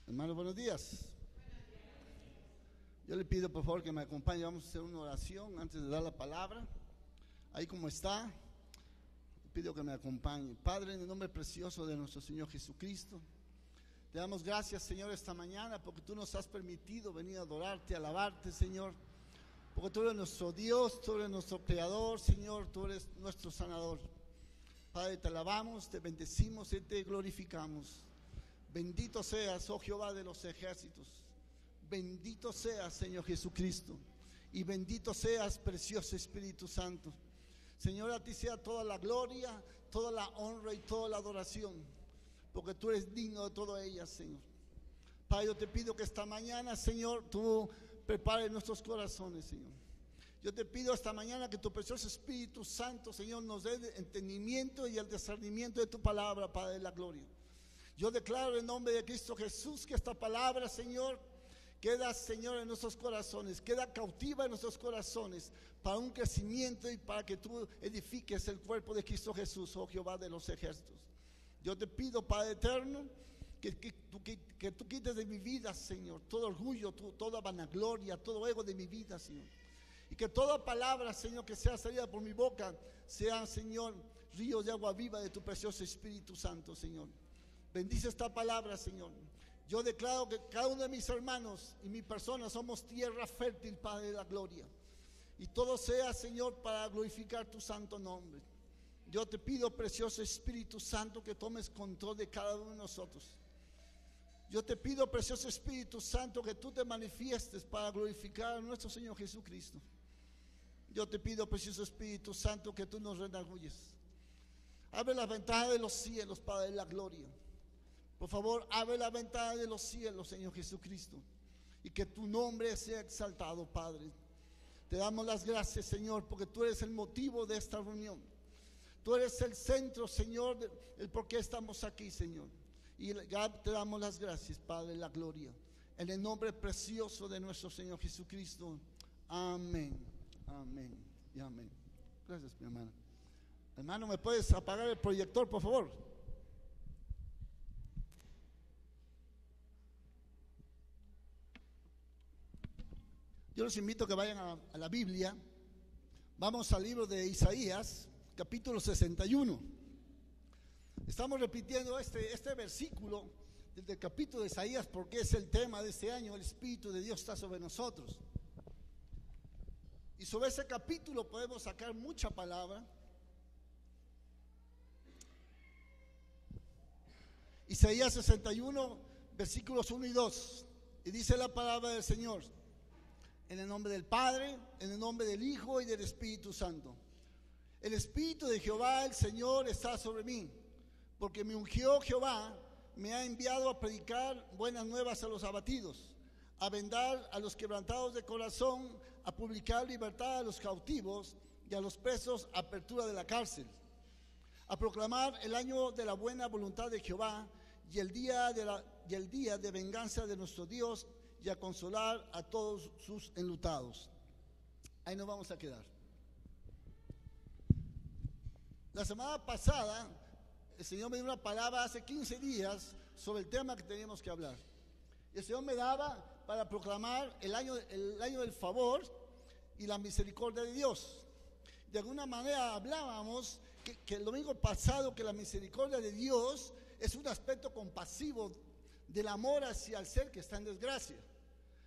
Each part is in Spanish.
Hermano, buenos días. Yo le pido por favor que me acompañe. Vamos a hacer una oración antes de dar la palabra. Ahí como está, le pido que me acompañe. Padre, en el nombre precioso de nuestro Señor Jesucristo, te damos gracias, Señor, esta mañana porque tú nos has permitido venir a adorarte, a alabarte, Señor. Porque tú eres nuestro Dios, tú eres nuestro Creador, Señor, tú eres nuestro sanador. Padre, te alabamos, te bendecimos y te glorificamos. Bendito seas, oh Jehová de los ejércitos. Bendito seas, Señor Jesucristo. Y bendito seas, precioso Espíritu Santo. Señor, a ti sea toda la gloria, toda la honra y toda la adoración, porque tú eres digno de todas ellas, Señor. Padre, yo te pido que esta mañana, Señor, tú prepares nuestros corazones, Señor. Yo te pido esta mañana que tu precioso Espíritu Santo, Señor, nos dé el entendimiento y el discernimiento de tu palabra, Padre de la gloria. Yo declaro en nombre de Cristo Jesús que esta palabra, Señor, queda, Señor, en nuestros corazones, queda cautiva en nuestros corazones para un crecimiento y para que tú edifiques el cuerpo de Cristo Jesús, oh Jehová de los ejércitos. Yo te pido, Padre eterno, que tú quites de mi vida, Señor, todo orgullo, toda vanagloria, todo ego de mi vida, Señor. Y que toda palabra, Señor, que sea salida por mi boca, sean, Señor, ríos de agua viva de tu precioso Espíritu Santo, Señor. Bendice esta palabra, Señor. Yo declaro que cada uno de mis hermanos y mi persona somos tierra fértil, Padre de la gloria. Y todo sea, Señor, para glorificar tu santo nombre. Yo te pido, precioso Espíritu Santo, que tomes control de cada uno de nosotros. Yo te pido, precioso Espíritu Santo, que tú te manifiestes para glorificar a nuestro Señor Jesucristo. Yo te pido, precioso Espíritu Santo, que tú nos redarguyes. Abre la ventana de los cielos, Padre de la gloria. Por favor, abre la ventana de los cielos, Señor Jesucristo, y que tu nombre sea exaltado, Padre. Te damos las gracias, Señor, porque tú eres el motivo de esta reunión. Tú eres el centro, Señor, el por qué estamos aquí, Señor. Y te damos las gracias, Padre de la gloria, en el nombre precioso de nuestro Señor Jesucristo. Amén, amén y amén. Gracias, mi hermana. Hermano, ¿me puedes apagar el proyector, por favor? Yo los invito a que vayan a la Biblia. Vamos al libro de Isaías, capítulo 61. Estamos repitiendo este versículo del capítulo de Isaías porque es el tema de este año. El Espíritu de Dios está sobre nosotros. Y sobre ese capítulo podemos sacar mucha palabra. Isaías 61, versículos 1 y 2. Y dice la palabra del Señor: en el nombre del Padre, en el nombre del Hijo y del Espíritu Santo. El Espíritu de Jehová, el Señor, está sobre mí, porque me ungió Jehová, me ha enviado a predicar buenas nuevas a los abatidos, a vendar a los quebrantados de corazón, a publicar libertad a los cautivos y a los presos apertura de la cárcel, a proclamar el año de la buena voluntad de Jehová y el día de venganza de nuestro Dios, y a consolar a todos sus enlutados. Ahí nos vamos a quedar. La semana pasada el Señor me dio una palabra hace 15 días sobre el tema que teníamos que hablar. El Señor me daba para proclamar el año del favor y la misericordia de Dios. De alguna manera hablábamos que el domingo pasado que la misericordia de Dios es un aspecto compasivo del amor hacia el ser que está en desgracia.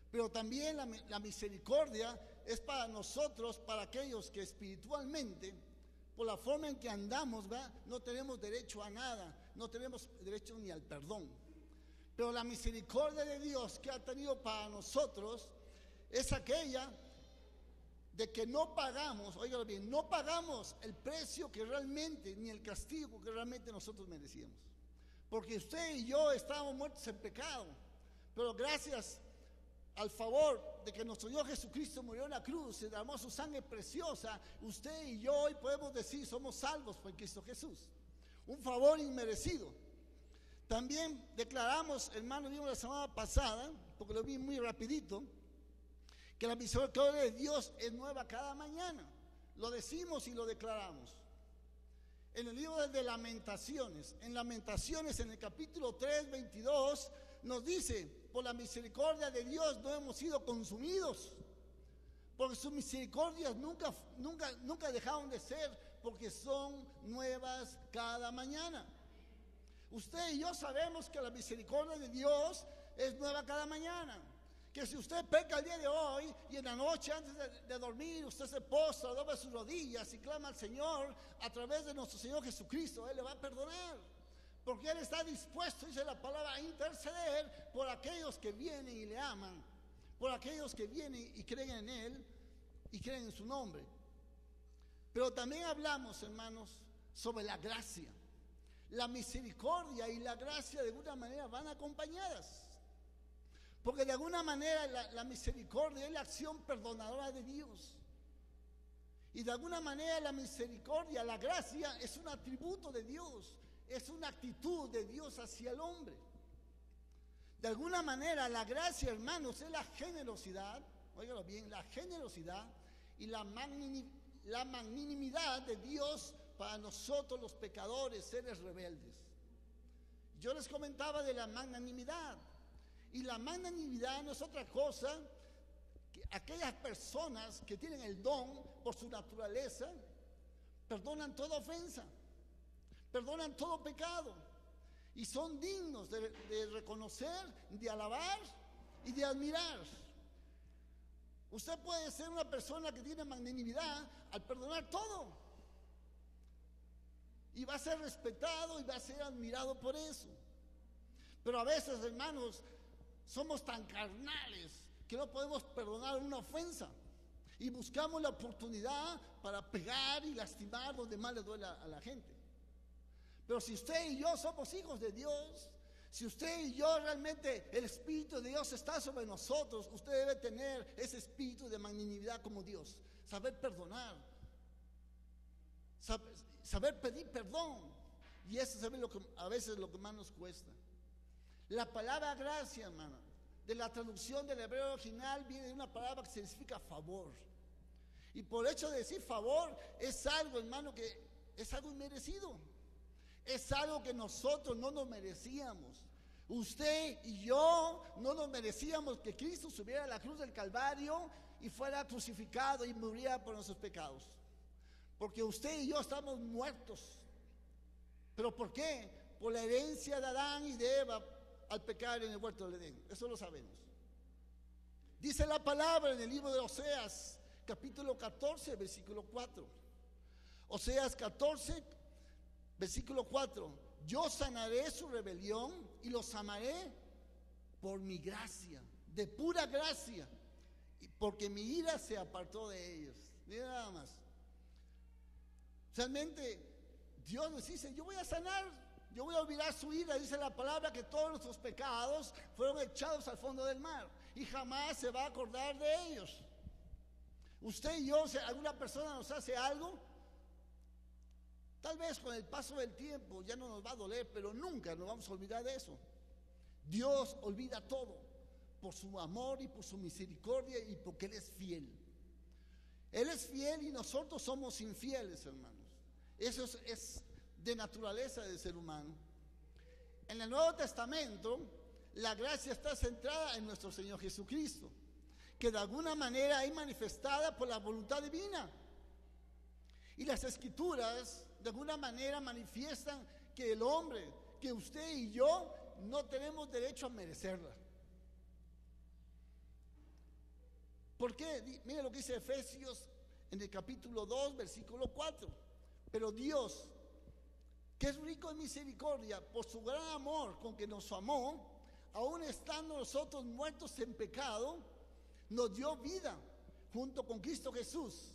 Pero también la misericordia es para nosotros, para aquellos que espiritualmente, por la forma en que andamos, ¿verdad?, no tenemos derecho a nada, no tenemos derecho ni al perdón. Pero la misericordia de Dios que ha tenido para nosotros es aquella de que no pagamos, óigalo bien, no pagamos el precio que realmente, ni el castigo que realmente nosotros merecíamos. Porque usted y yo estábamos muertos en pecado, pero gracias al favor de que nuestro Señor Jesucristo murió en la cruz, se derramó su sangre preciosa, usted y yo hoy podemos decir somos salvos por Cristo Jesús. Un favor inmerecido. También declaramos, hermano, vimos la semana pasada, porque lo vi muy rapidito, que la misericordia de Dios es nueva cada mañana. Lo decimos y lo declaramos. En el libro de Lamentaciones, en el capítulo 3, 22, nos dice, por la misericordia de Dios no hemos sido consumidos, porque sus misericordias nunca dejaron de ser, porque son nuevas cada mañana. Usted y yo sabemos que la misericordia de Dios es nueva cada mañana. Que si usted peca el día de hoy y en la noche antes de dormir usted se postra, dobla sus rodillas y clama al Señor a través de nuestro Señor Jesucristo, Él le va a perdonar. Porque Él está dispuesto, dice la palabra, a interceder por aquellos que vienen y le aman, por aquellos que vienen y creen en Él y creen en su nombre. Pero también hablamos, hermanos, sobre la gracia. La misericordia y la gracia de alguna manera van acompañadas. Porque de alguna manera la misericordia es la acción perdonadora de Dios. Y de alguna manera la misericordia, la gracia es un atributo de Dios. Es una actitud de Dios hacia el hombre. De alguna manera la gracia, hermanos, es la generosidad, óigalo bien, la generosidad y la magnanimidad de Dios para nosotros los pecadores, seres rebeldes. Yo les comentaba de la magnanimidad. Y la magnanimidad no es otra cosa que aquellas personas que tienen el don por su naturaleza, perdonan toda ofensa, perdonan todo pecado y son dignos de reconocer, de alabar y de admirar. Usted puede ser una persona que tiene magnanimidad al perdonar todo y va a ser respetado y va a ser admirado por eso. Pero a veces, hermanos, somos tan carnales que no podemos perdonar una ofensa y buscamos la oportunidad para pegar y lastimar donde más le duele a la gente. Pero si usted y yo somos hijos de Dios, si usted y yo realmente el Espíritu de Dios está sobre nosotros, usted debe tener ese espíritu de magnanimidad como Dios, saber perdonar, saber pedir perdón. Y eso es a veces lo que más nos cuesta. La palabra gracia, hermana, de la traducción del hebreo original viene de una palabra que significa favor. Y por hecho de decir favor, es algo, hermano, que es algo inmerecido. Es algo que nosotros no nos merecíamos. Usted y yo no nos merecíamos que Cristo subiera a la cruz del Calvario y fuera crucificado y muriera por nuestros pecados. Porque usted y yo estamos muertos. ¿Pero por qué? Por la herencia de Adán y de Eva al pecar en el huerto del Edén. Eso lo sabemos. Dice la palabra en el libro de Oseas, capítulo 14, versículo 4. Oseas 14, versículo 4. Yo sanaré su rebelión y los amaré por mi gracia, de pura gracia, porque mi ira se apartó de ellos. Mira nada más. Realmente Dios nos dice, yo voy a sanar. Yo voy a olvidar su ira. Dice la palabra que todos nuestros pecados fueron echados al fondo del mar y jamás se va a acordar de ellos. Usted y yo, si alguna persona nos hace algo, tal vez con el paso del tiempo ya no nos va a doler, pero nunca nos vamos a olvidar de eso. Dios olvida todo por su amor y por su misericordia y porque Él es fiel. Él es fiel y nosotros somos infieles, hermanos. Eso es de naturaleza del ser humano. En el Nuevo Testamento, la gracia está centrada en nuestro Señor Jesucristo, que de alguna manera es manifestada por la voluntad divina. Y las Escrituras de alguna manera manifiestan que el hombre, que usted y yo, no tenemos derecho a merecerla. ¿Por qué? Mire lo que dice Efesios en el capítulo 2, versículo 4. Pero Dios, que es rico en misericordia, por su gran amor con que nos amó, aun estando nosotros muertos en pecado, nos dio vida junto con Cristo Jesús.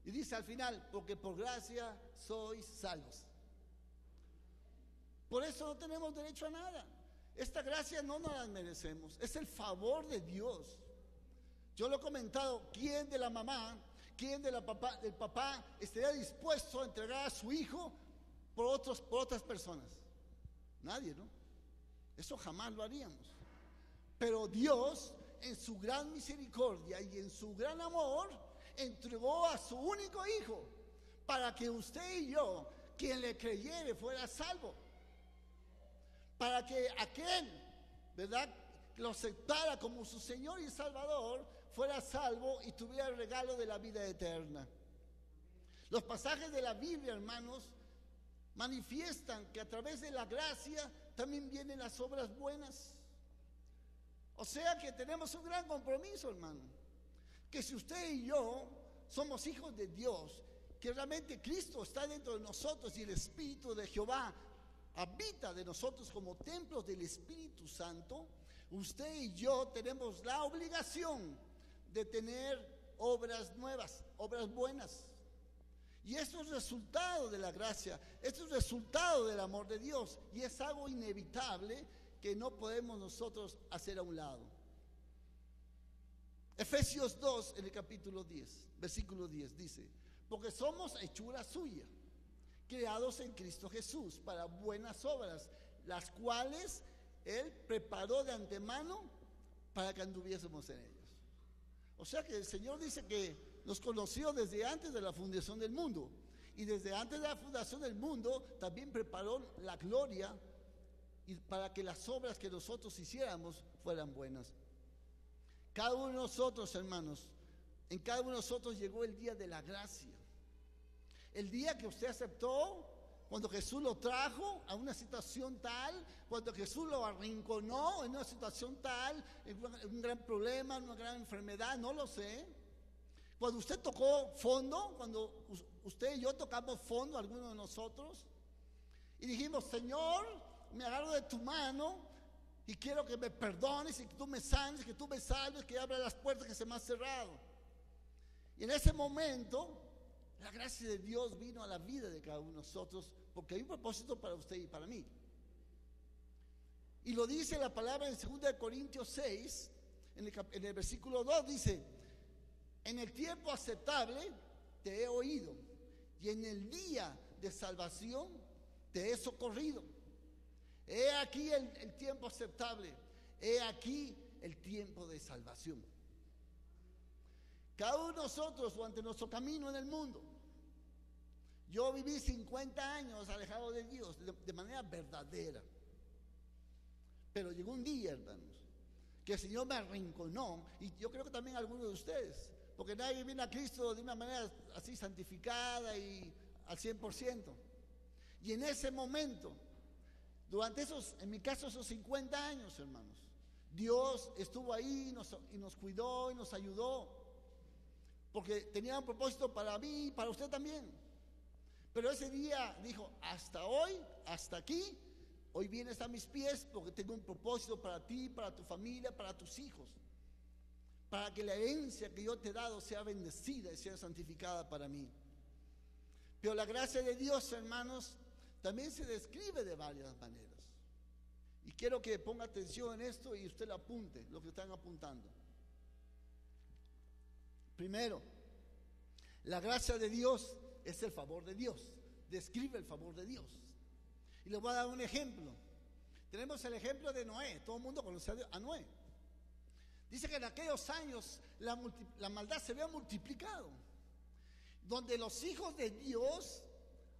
Y dice al final, porque por gracia sois salvos. Por eso no tenemos derecho a nada. Esta gracia no nos la merecemos, es el favor de Dios. Yo lo he comentado, ¿quién de la mamá, quién del papá estaría dispuesto a entregar a su hijo por otras personas? Nadie, ¿no? Eso jamás lo haríamos. Pero Dios, en su gran misericordia y en su gran amor, entregó a su único hijo para que usted y yo, quien le creyere, fuera salvo. Para que aquel, ¿verdad?, que lo aceptara como su Señor y Salvador, fuera salvo y tuviera el regalo de la vida eterna. Los pasajes de la Biblia, hermanos, manifiestan que a través de la gracia también vienen las obras buenas. O sea que tenemos un gran compromiso, hermano, que si usted y yo somos hijos de Dios, que realmente Cristo está dentro de nosotros y el Espíritu de Jehová habita de nosotros como templos del Espíritu Santo, usted y yo tenemos la obligación de tener obras nuevas, obras buenas. Y esto es resultado de la gracia, esto es resultado del amor de Dios, y es algo inevitable que no podemos nosotros hacer a un lado. Efesios 2, en el capítulo 10, versículo 10, dice: porque somos hechura suya, creados en Cristo Jesús para buenas obras, las cuales Él preparó de antemano para que anduviésemos en ellos. O sea que el Señor dice que nos conoció desde antes de la fundación del mundo, y desde antes de la fundación del mundo también preparó la gloria y para que las obras que nosotros hiciéramos fueran buenas. Cada uno de nosotros, hermanos, en cada uno de nosotros llegó el día de la gracia. El día que usted aceptó, cuando Jesús lo trajo a una situación tal, cuando Jesús lo arrinconó en una situación tal, en un gran problema, en una gran enfermedad, no lo sé. Cuando usted tocó fondo, cuando usted y yo tocamos fondo, algunos de nosotros, y dijimos: Señor, me agarro de tu mano y quiero que me perdones y que tú me sanes, que tú me salves, que abras las puertas que se me han cerrado. Y en ese momento la gracia de Dios vino a la vida de cada uno de nosotros, porque hay un propósito para usted y para mí. Y lo dice la palabra en 2 Corintios 6, en el versículo 2, dice: en el tiempo aceptable te he oído, y en el día de salvación te he socorrido. He aquí el tiempo aceptable, he aquí el tiempo de salvación. Cada uno de nosotros, durante nuestro camino en el mundo, yo viví 50 años alejado de Dios de manera verdadera. Pero llegó un día, hermanos, que el Señor me arrinconó, y yo creo que también algunos de ustedes, porque nadie viene a Cristo de una manera así santificada y al 100%. Y en ese momento, durante esos, en mi caso, esos 50 años, hermanos, Dios estuvo ahí y nos cuidó y nos ayudó, porque tenía un propósito para mí y para usted también. Pero ese día dijo: hasta hoy, hasta aquí, hoy vienes a mis pies, porque tengo un propósito para ti, para tu familia, para tus hijos, para que la herencia que yo te he dado sea bendecida y sea santificada para mí. Pero la gracia de Dios, hermanos, también se describe de varias maneras. Y quiero que ponga atención en esto y usted lo apunte, lo que están apuntando. Primero, la gracia de Dios es el favor de Dios, describe el favor de Dios. Y les voy a dar un ejemplo. Tenemos el ejemplo de Noé. Todo el mundo conoce a Noé. Dice que en aquellos años la maldad se había multiplicado, donde los hijos de Dios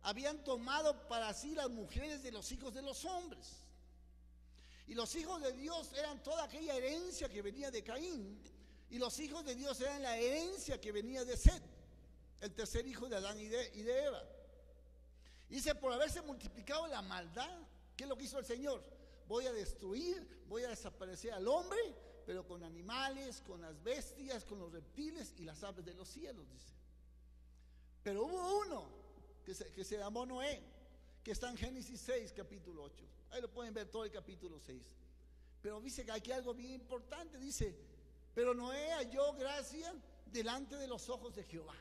habían tomado para sí las mujeres de los hijos de los hombres. Y los hijos de Dios eran toda aquella herencia que venía de Caín, y los hijos de Dios eran la herencia que venía de Set, el tercer hijo de Adán y de Eva. Y dice: por haberse multiplicado la maldad, ¿qué es lo que hizo el Señor? Voy a destruir, voy a desaparecer al hombre, pero con animales, con las bestias, con los reptiles y las aves de los cielos, dice. Pero hubo uno que se llamó Noé, que está en Génesis 6, capítulo 8. Ahí lo pueden ver todo el capítulo 6. Pero dice que aquí hay algo bien importante. Dice: pero Noé halló gracia delante de los ojos de Jehová,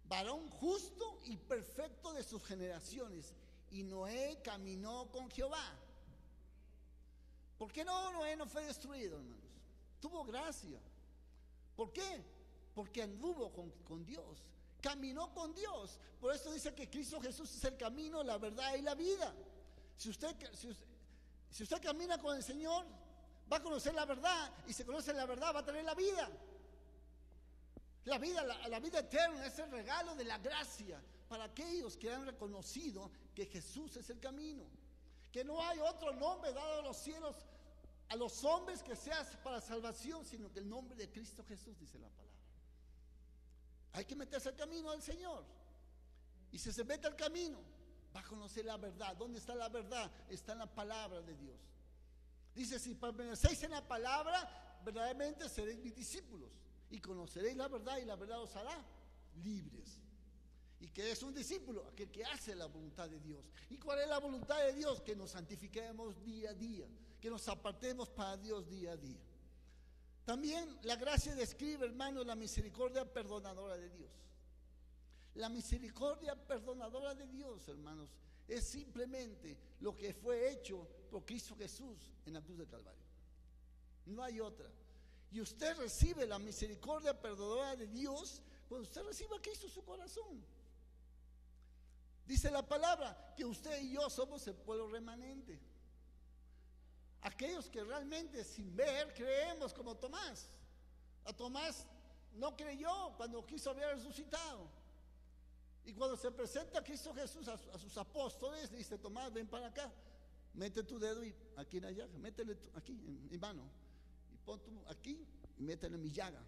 varón justo y perfecto de sus generaciones. Y Noé caminó con Jehová. ¿Por qué Noé no fue destruido, hermanos? Tuvo gracia. ¿Por qué? Porque anduvo con Dios, caminó con Dios. Por eso dice que Cristo Jesús es el camino, la verdad y la vida. Si usted camina con el Señor, va a conocer la verdad, y si conoce la verdad va a tener la vida. La vida eterna es el regalo de la gracia para aquellos que han reconocido que Jesús es el camino, que no hay otro nombre dado a los cielos, a los hombres, que sea para salvación, sino que el nombre de Cristo Jesús, dice la palabra. Hay que meterse al camino del Señor. Y si se mete al camino, va a conocer la verdad. ¿Dónde está la verdad? Está en la palabra de Dios. Dice, si permanecéis en la palabra, verdaderamente seréis mis discípulos, y conoceréis la verdad, y la verdad os hará libres. ¿Y qué es un discípulo? Aquel que hace la voluntad de Dios. ¿Y cuál es la voluntad de Dios? Que nos santifiquemos día a día, que nos apartemos para Dios día a día. También la gracia describe, hermanos, la misericordia perdonadora de Dios. La misericordia perdonadora de Dios, hermanos, es simplemente lo que fue hecho por Cristo Jesús en la cruz del Calvario. No hay otra. Y usted recibe la misericordia perdonadora de Dios cuando usted recibe a Cristo en su corazón. Dice la palabra que usted y yo somos el pueblo remanente. Aquellos que realmente sin ver creemos, como Tomás. A Tomás no creyó cuando Cristo había resucitado. Y cuando se presenta a Cristo Jesús a sus apóstoles, le dice: Tomás, ven para acá, mete tu dedo aquí en la llaga, métele aquí en mi mano, y pon tú aquí y métele en mi llaga.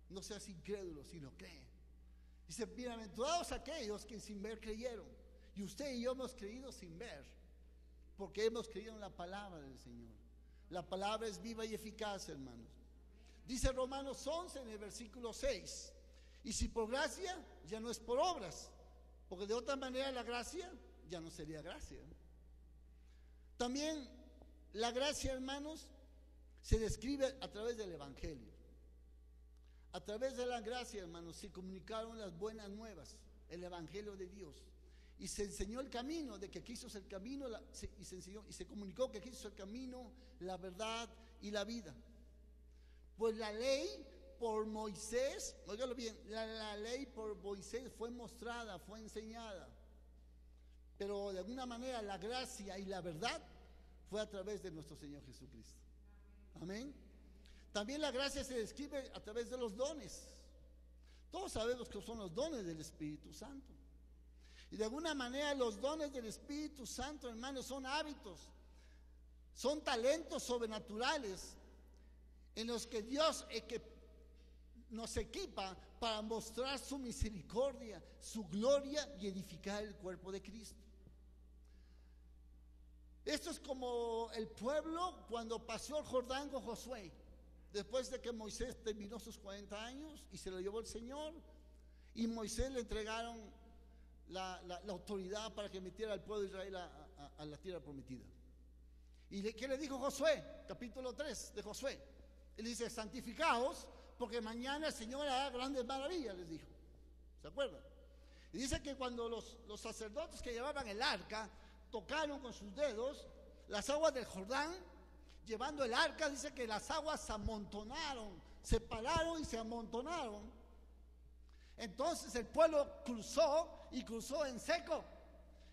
No seas incrédulo, sino cree. Dice: bienaventurados aquellos que sin ver creyeron. Y usted y yo hemos creído sin ver, porque hemos creído en la palabra del Señor. La palabra es viva y eficaz, hermanos. Dice Romanos 11 en el versículo 6: y si por gracia, ya no es por obras, porque de otra manera la gracia ya no sería gracia. También la gracia, hermanos, se describe a través del Evangelio. A través de la gracia, hermanos, se comunicaron las buenas nuevas, el Evangelio de Dios. Y se enseñó el camino de que Cristo es el camino, y se comunicó que Cristo es el camino, la verdad y la vida. Pues la ley por Moisés, óigalo bien, la ley por Moisés fue mostrada, fue enseñada. Pero de alguna manera la gracia y la verdad fue a través de nuestro Señor Jesucristo. Amén. También la gracia se describe a través de los dones. Todos sabemos que son los dones del Espíritu Santo. Y de alguna manera los dones del Espíritu Santo, hermanos, son hábitos, son talentos sobrenaturales en los que Dios nos equipa para mostrar su misericordia, su gloria y edificar el cuerpo de Cristo. Esto es como el pueblo cuando pasó el Jordán con Josué, después de que Moisés terminó sus 40 años y se lo llevó el Señor, y Moisés le entregaron la autoridad para que metiera al pueblo de Israel a la tierra prometida. ¿Y qué le dijo Josué? Capítulo 3 de Josué. Él dice: santificaos, porque mañana el Señor hará grandes maravillas, les dijo. ¿Se acuerdan? Y dice que cuando los sacerdotes que llevaban el arca tocaron con sus dedos las aguas del Jordán, llevando el arca, dice que las aguas se amontonaron, se pararon y se amontonaron. Entonces el pueblo cruzó en seco.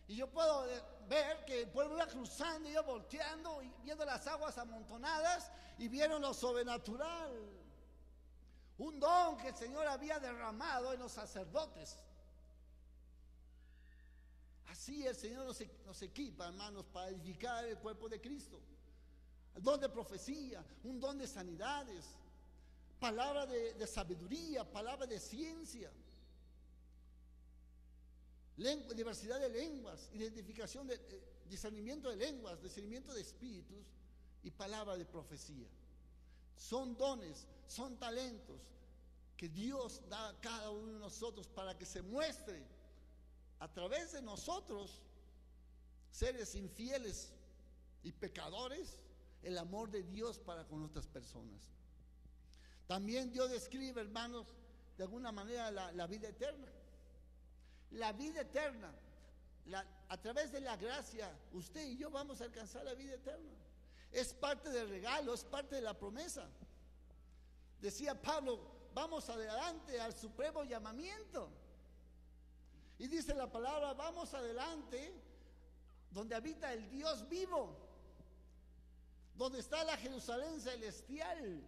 Y yo puedo ver que el pueblo iba cruzando, iba volteando y viendo las aguas amontonadas, y vieron lo sobrenatural. Un don que el Señor había derramado en los sacerdotes. Así el Señor nos equipa, hermanos, para edificar el cuerpo de Cristo. El don de profecía, un don de sanidades, palabra de sabiduría, palabra de ciencia, diversidad de lenguas, identificación discernimiento de lenguas, discernimiento de espíritus y palabra de profecía. Son dones, son talentos que Dios da a cada uno de nosotros para que se muestre a través de nosotros, seres infieles y pecadores, el amor de Dios para con otras personas. También Dios describe, hermanos, de alguna manera la vida eterna. La vida eterna, a través de la gracia, usted y yo vamos a alcanzar la vida eterna. Es parte del regalo, es parte de la promesa. Decía Pablo: vamos adelante al supremo llamamiento. Y dice la palabra: vamos adelante donde habita el Dios vivo, donde está la Jerusalén celestial,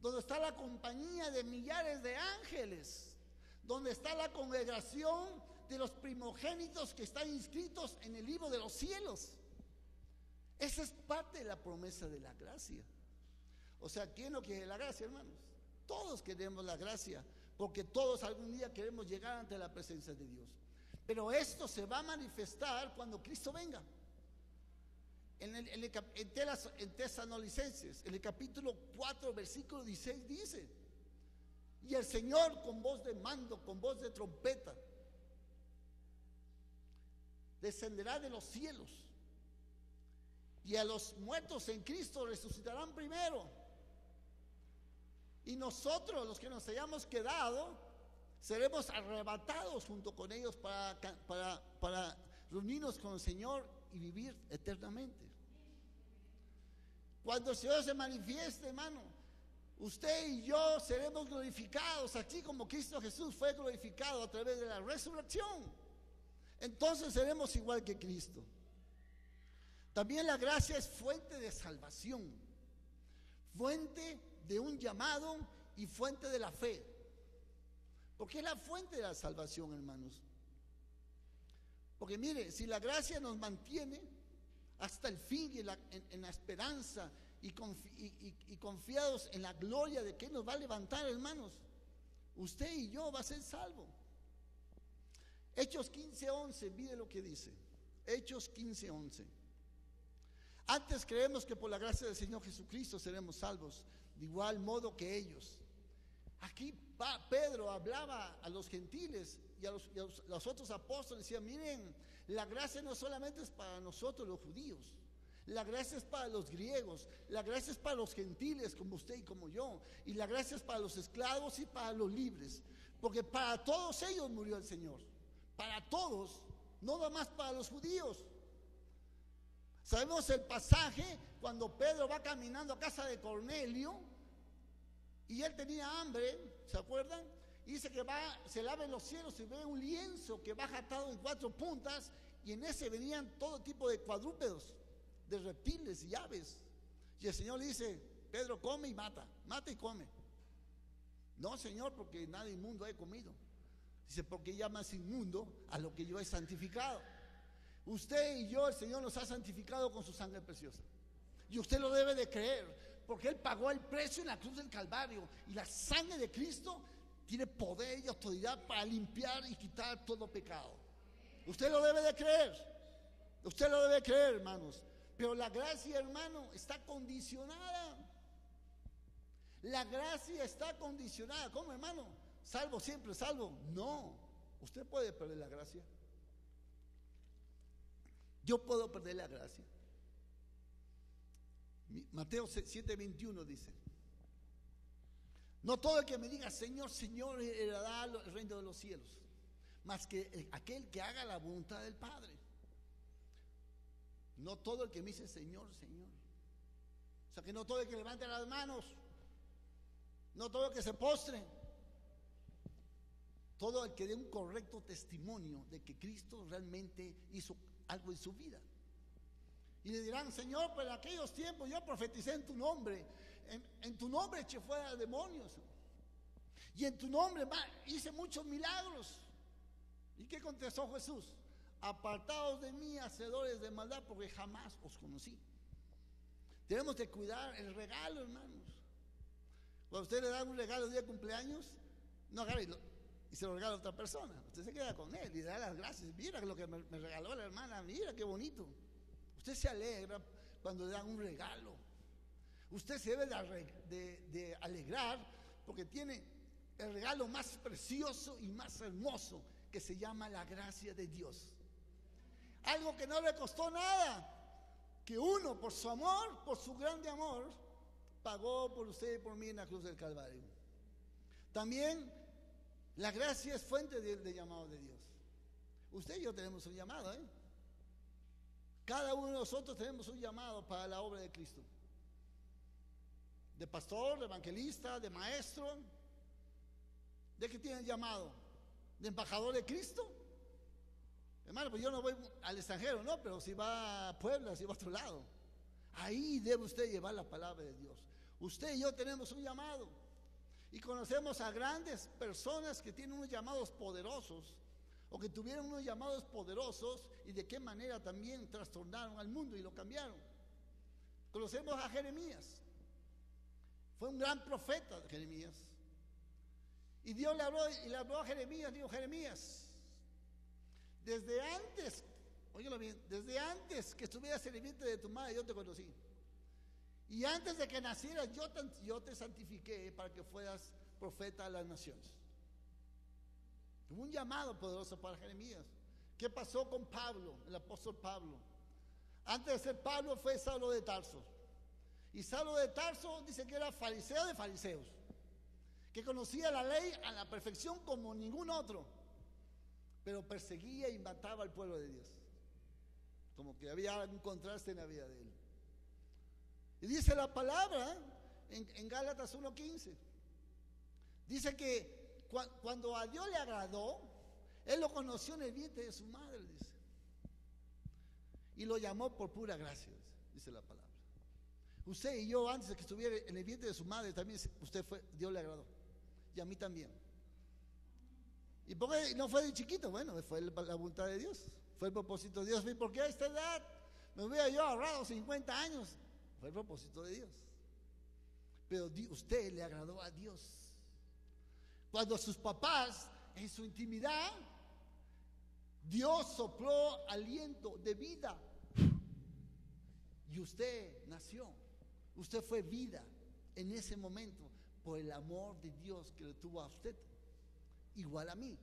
donde está la compañía de millares de ángeles, donde está la congregación de los primogénitos que están inscritos en el libro de los cielos. Esa es parte de la promesa de la gracia. O sea, ¿quién no quiere la gracia, hermanos? Todos queremos la gracia, porque todos algún día queremos llegar ante la presencia de Dios. Pero esto se va a manifestar cuando Cristo venga. En Tesalonicenses, en el capítulo 4, versículo 16 dice: y el Señor con voz de mando, con voz de trompeta, descenderá de los cielos, y a los muertos en Cristo resucitarán primero. Y nosotros, los que nos hayamos quedado, seremos arrebatados junto con ellos para reunirnos con el Señor y vivir eternamente. Cuando el Señor se manifieste, hermano, usted y yo seremos glorificados, así como Cristo Jesús fue glorificado a través de la resurrección. Entonces seremos igual que Cristo. También la gracia es fuente de salvación, fuente de un llamado y fuente de la fe. Porque es la fuente de la salvación, hermanos. Porque mire, si la gracia nos mantiene hasta el fin y en la esperanza y confiados en la gloria de que nos va a levantar, hermanos, usted y yo va a ser salvo. Hechos 15:11, mire lo que dice. Hechos 15:11. Antes creemos que por la gracia del Señor Jesucristo seremos salvos, de igual modo que ellos. Aquí Pedro hablaba a los gentiles y a los otros apóstoles, decía: miren, la gracia no solamente es para nosotros los judíos, la gracia es para los griegos, la gracia es para los gentiles como usted y como yo, y la gracia es para los esclavos y para los libres, porque para todos ellos murió el Señor, para todos, no nada más para los judíos. Sabemos el pasaje cuando Pedro va caminando a casa de Cornelio y él tenía hambre, ¿se acuerdan? Y dice que se lava en los cielos y ve un lienzo que baja atado en 4 puntas, y en ese venían todo tipo de cuadrúpedos, de reptiles y aves. Y el Señor le dice: Pedro, come y mata y come. No, Señor, porque nada inmundo he comido. Dice: porque llamas inmundo a lo que yo he santificado. Usted y yo, el Señor nos ha santificado con su sangre preciosa, y usted lo debe de creer, porque Él pagó el precio en la cruz del Calvario, y la sangre de Cristo tiene poder y autoridad para limpiar y quitar todo pecado. Usted lo debe de creer, usted lo debe creer, hermanos. Pero la gracia, hermano, está condicionada. La gracia está condicionada. ¿Cómo, hermano? ¿Salvo siempre salvo? No, usted puede perder la gracia. Yo puedo perder la gracia. Mateo 7:21 dice: no todo el que me diga Señor, Señor heredará el reino de los cielos, mas que aquel que haga la voluntad del Padre. No todo el que me dice Señor, Señor. O sea, que no todo el que levante las manos, no todo el que se postre, todo el que dé un correcto testimonio de que Cristo realmente hizo algo en su vida. Y le dirán: Señor, pues en aquellos tiempos yo profeticé en tu nombre, en tu nombre eché fuera demonios, y en tu nombre hice muchos milagros. ¿Y qué contestó Jesús? Apartaos de mí, hacedores de maldad, porque jamás os conocí. Tenemos que cuidar el regalo, hermanos. Cuando usted le da un regalo el día de cumpleaños, no agarre y se lo regala a otra persona. Usted se queda con él y le da las gracias. Mira lo que me regaló la hermana, mira qué bonito. Usted se alegra cuando le dan un regalo. Usted se debe de alegrar porque tiene el regalo más precioso y más hermoso, que se llama la gracia de Dios. Algo que no le costó nada, que uno, por su amor, por su grande amor, pagó por usted y por mí en la cruz del Calvario. También la gracia es fuente de llamado de Dios. Usted y yo tenemos un llamado, ¿eh? Cada uno de nosotros tenemos un llamado para la obra de Cristo. De pastor, de evangelista, de maestro. ¿De qué tiene el llamado? ¿De embajador de Cristo? Hermano, pues yo no voy al extranjero, no, pero si va a Puebla, si va a otro lado, ahí debe usted llevar la palabra de Dios. Usted y yo tenemos un llamado, y conocemos a grandes personas que tienen unos llamados poderosos, o que tuvieron unos llamados poderosos, y de qué manera también trastornaron al mundo y lo cambiaron. Conocemos a Jeremías. Fue un gran profeta, Jeremías. Y Dios le habló a Jeremías, dijo: Jeremías, desde antes, óyelo bien, desde antes que estuvieras en el vientre de tu madre, yo te conocí. Y antes de que nacieras, yo te santifiqué para que fueras profeta a las naciones. Hubo un llamado poderoso para Jeremías. ¿Qué pasó con Pablo, el apóstol Pablo? Antes de ser Pablo fue Saulo de Tarso. Y Saulo de Tarso dice que era fariseo de fariseos, que conocía la ley a la perfección como ningún otro, pero perseguía y mataba al pueblo de Dios. Como que había algún contraste en la vida de él. Y dice la palabra en Gálatas 1:15. Dice que cuando a Dios le agradó, Él lo conoció en el vientre de su madre, dice. Y lo llamó por pura gracia, dice la palabra. Usted y yo, antes de que estuviera en el vientre de su madre, también Dios le agradó. Y a mí también. ¿Y por qué no fue de chiquito? Bueno, fue la voluntad de Dios. Fue el propósito de Dios. ¿Por qué a esta edad me hubiera yo ahorrado 50 años? Fue el propósito de Dios. Pero usted le agradó a Dios. Cuando sus papás, en su intimidad, Dios sopló aliento de vida. Y usted nació. Usted fue vida en ese momento por el amor de Dios que le tuvo a usted. Igual a mí.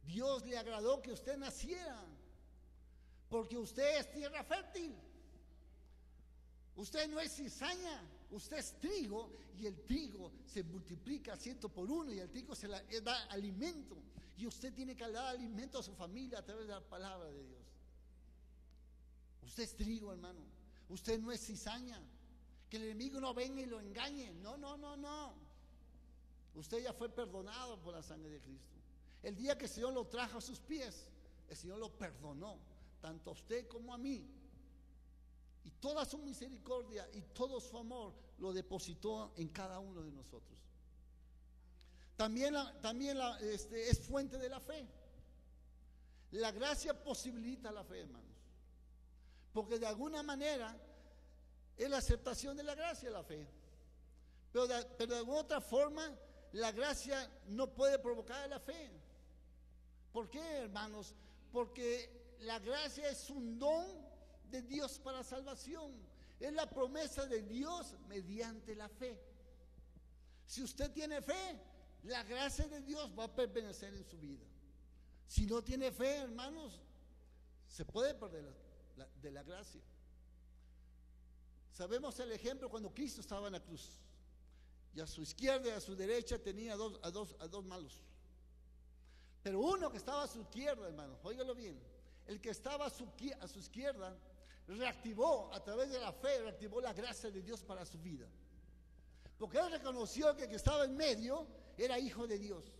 Dios le agradó que usted naciera, porque usted es tierra fértil. Usted no es cizaña, usted es trigo, y el trigo se multiplica 100 por 1, y el trigo da alimento, y usted tiene que dar alimento a su familia a través de la palabra de Dios. Usted es trigo, hermano. Usted no es cizaña. Que el enemigo no venga y lo engañe. No. Usted ya fue perdonado por la sangre de Cristo. El día que el Señor lo trajo a sus pies, el Señor lo perdonó, tanto a usted como a mí. Y toda su misericordia y todo su amor lo depositó en cada uno de nosotros. También es fuente de la fe. La gracia posibilita la fe, hermanos. Porque de alguna manera es la aceptación de la gracia la fe. Pero de alguna otra forma, la gracia no puede provocar la fe. ¿Por qué, hermanos? Porque la gracia es un don de Dios para salvación. Es la promesa de Dios mediante la fe. Si usted tiene fe, la gracia de Dios va a permanecer en su vida. Si no tiene fe, hermanos, se puede perder de la gracia. Sabemos el ejemplo cuando Cristo estaba en la cruz. Y a su izquierda y a su derecha tenía a dos malos. Pero uno que estaba a su izquierda, hermano, óigalo bien, el que estaba a su izquierda reactivó a través de la fe, reactivó la gracia de Dios para su vida. Porque él reconoció que el que estaba en medio era hijo de Dios.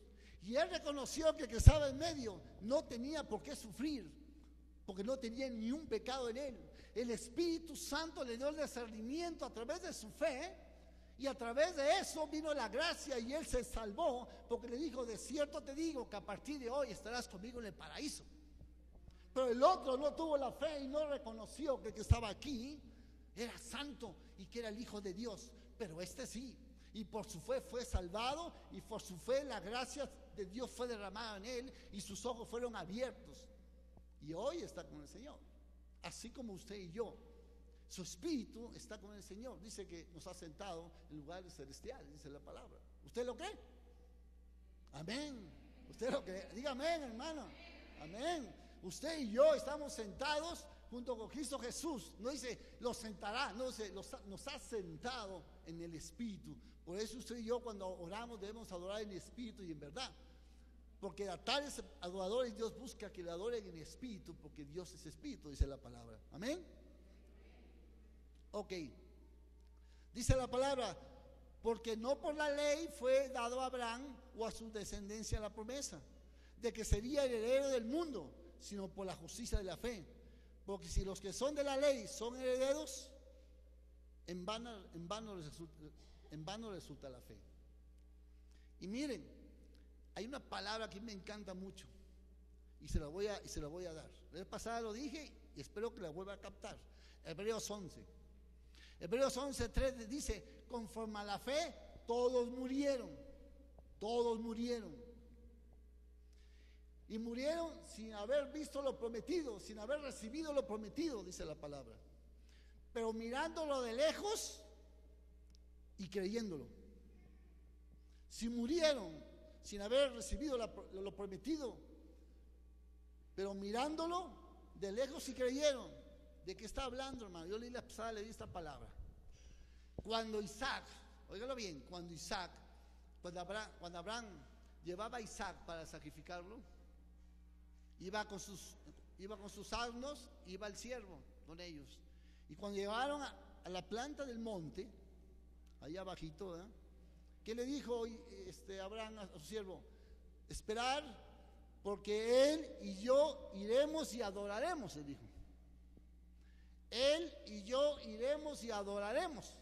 Y él reconoció que el que estaba en medio no tenía por qué sufrir, porque no tenía ni un pecado en él. El Espíritu Santo le dio el discernimiento a través de su fe. Y a través de eso vino la gracia y él se salvó, porque le dijo: de cierto te digo que a partir de hoy estarás conmigo en el paraíso. Pero el otro no tuvo la fe y no reconoció que el que estaba aquí era santo y que era el Hijo de Dios. Pero este sí, y por su fe fue salvado, y por su fe la gracia de Dios fue derramada en él y sus ojos fueron abiertos. Y hoy está con el Señor, así como usted y yo. Su espíritu está con el Señor. Dice que nos ha sentado en lugares celestiales, dice la palabra. ¿Usted lo cree? Amén. ¿Usted lo cree? Diga amén, hermano. Amén. Usted y yo estamos sentados junto con Cristo Jesús. No dice los sentará, no dice nos ha sentado en el espíritu. Por eso usted y yo, cuando oramos, debemos adorar en espíritu y en verdad. Porque a tales adoradores Dios busca que le adoren en espíritu, porque Dios es espíritu, dice la palabra. Amén. Ok, dice la palabra: porque no por la ley fue dado a Abraham o a su descendencia la promesa de que sería el heredero del mundo, sino por la justicia de la fe. Porque si los que son de la ley son herederos, en vano resulta la fe. Y miren, hay una palabra que me encanta mucho y se la voy a dar. La vez pasada lo dije y espero que la vuelva a captar. Hebreos 11. Hebreos 11:3 dice, conforme a la fe, todos murieron. Todos murieron. Y murieron sin haber visto lo prometido, sin haber recibido lo prometido, dice la palabra. Pero mirándolo de lejos y creyéndolo. Si murieron sin haber recibido lo prometido, pero mirándolo de lejos y creyeron. ¿De qué está hablando, hermano? Yo leí la pasada, leí esta palabra. Cuando Isaac, óigalo bien, cuando Abraham llevaba a Isaac para sacrificarlo, iba con sus asnos, iba el siervo con ellos. Y cuando llegaron a la planta del monte, allá abajito, ¿verdad? ¿Qué le dijo Abraham a su siervo? Esperar, porque él y yo iremos y adoraremos, le dijo. Él y yo iremos y adoraremos.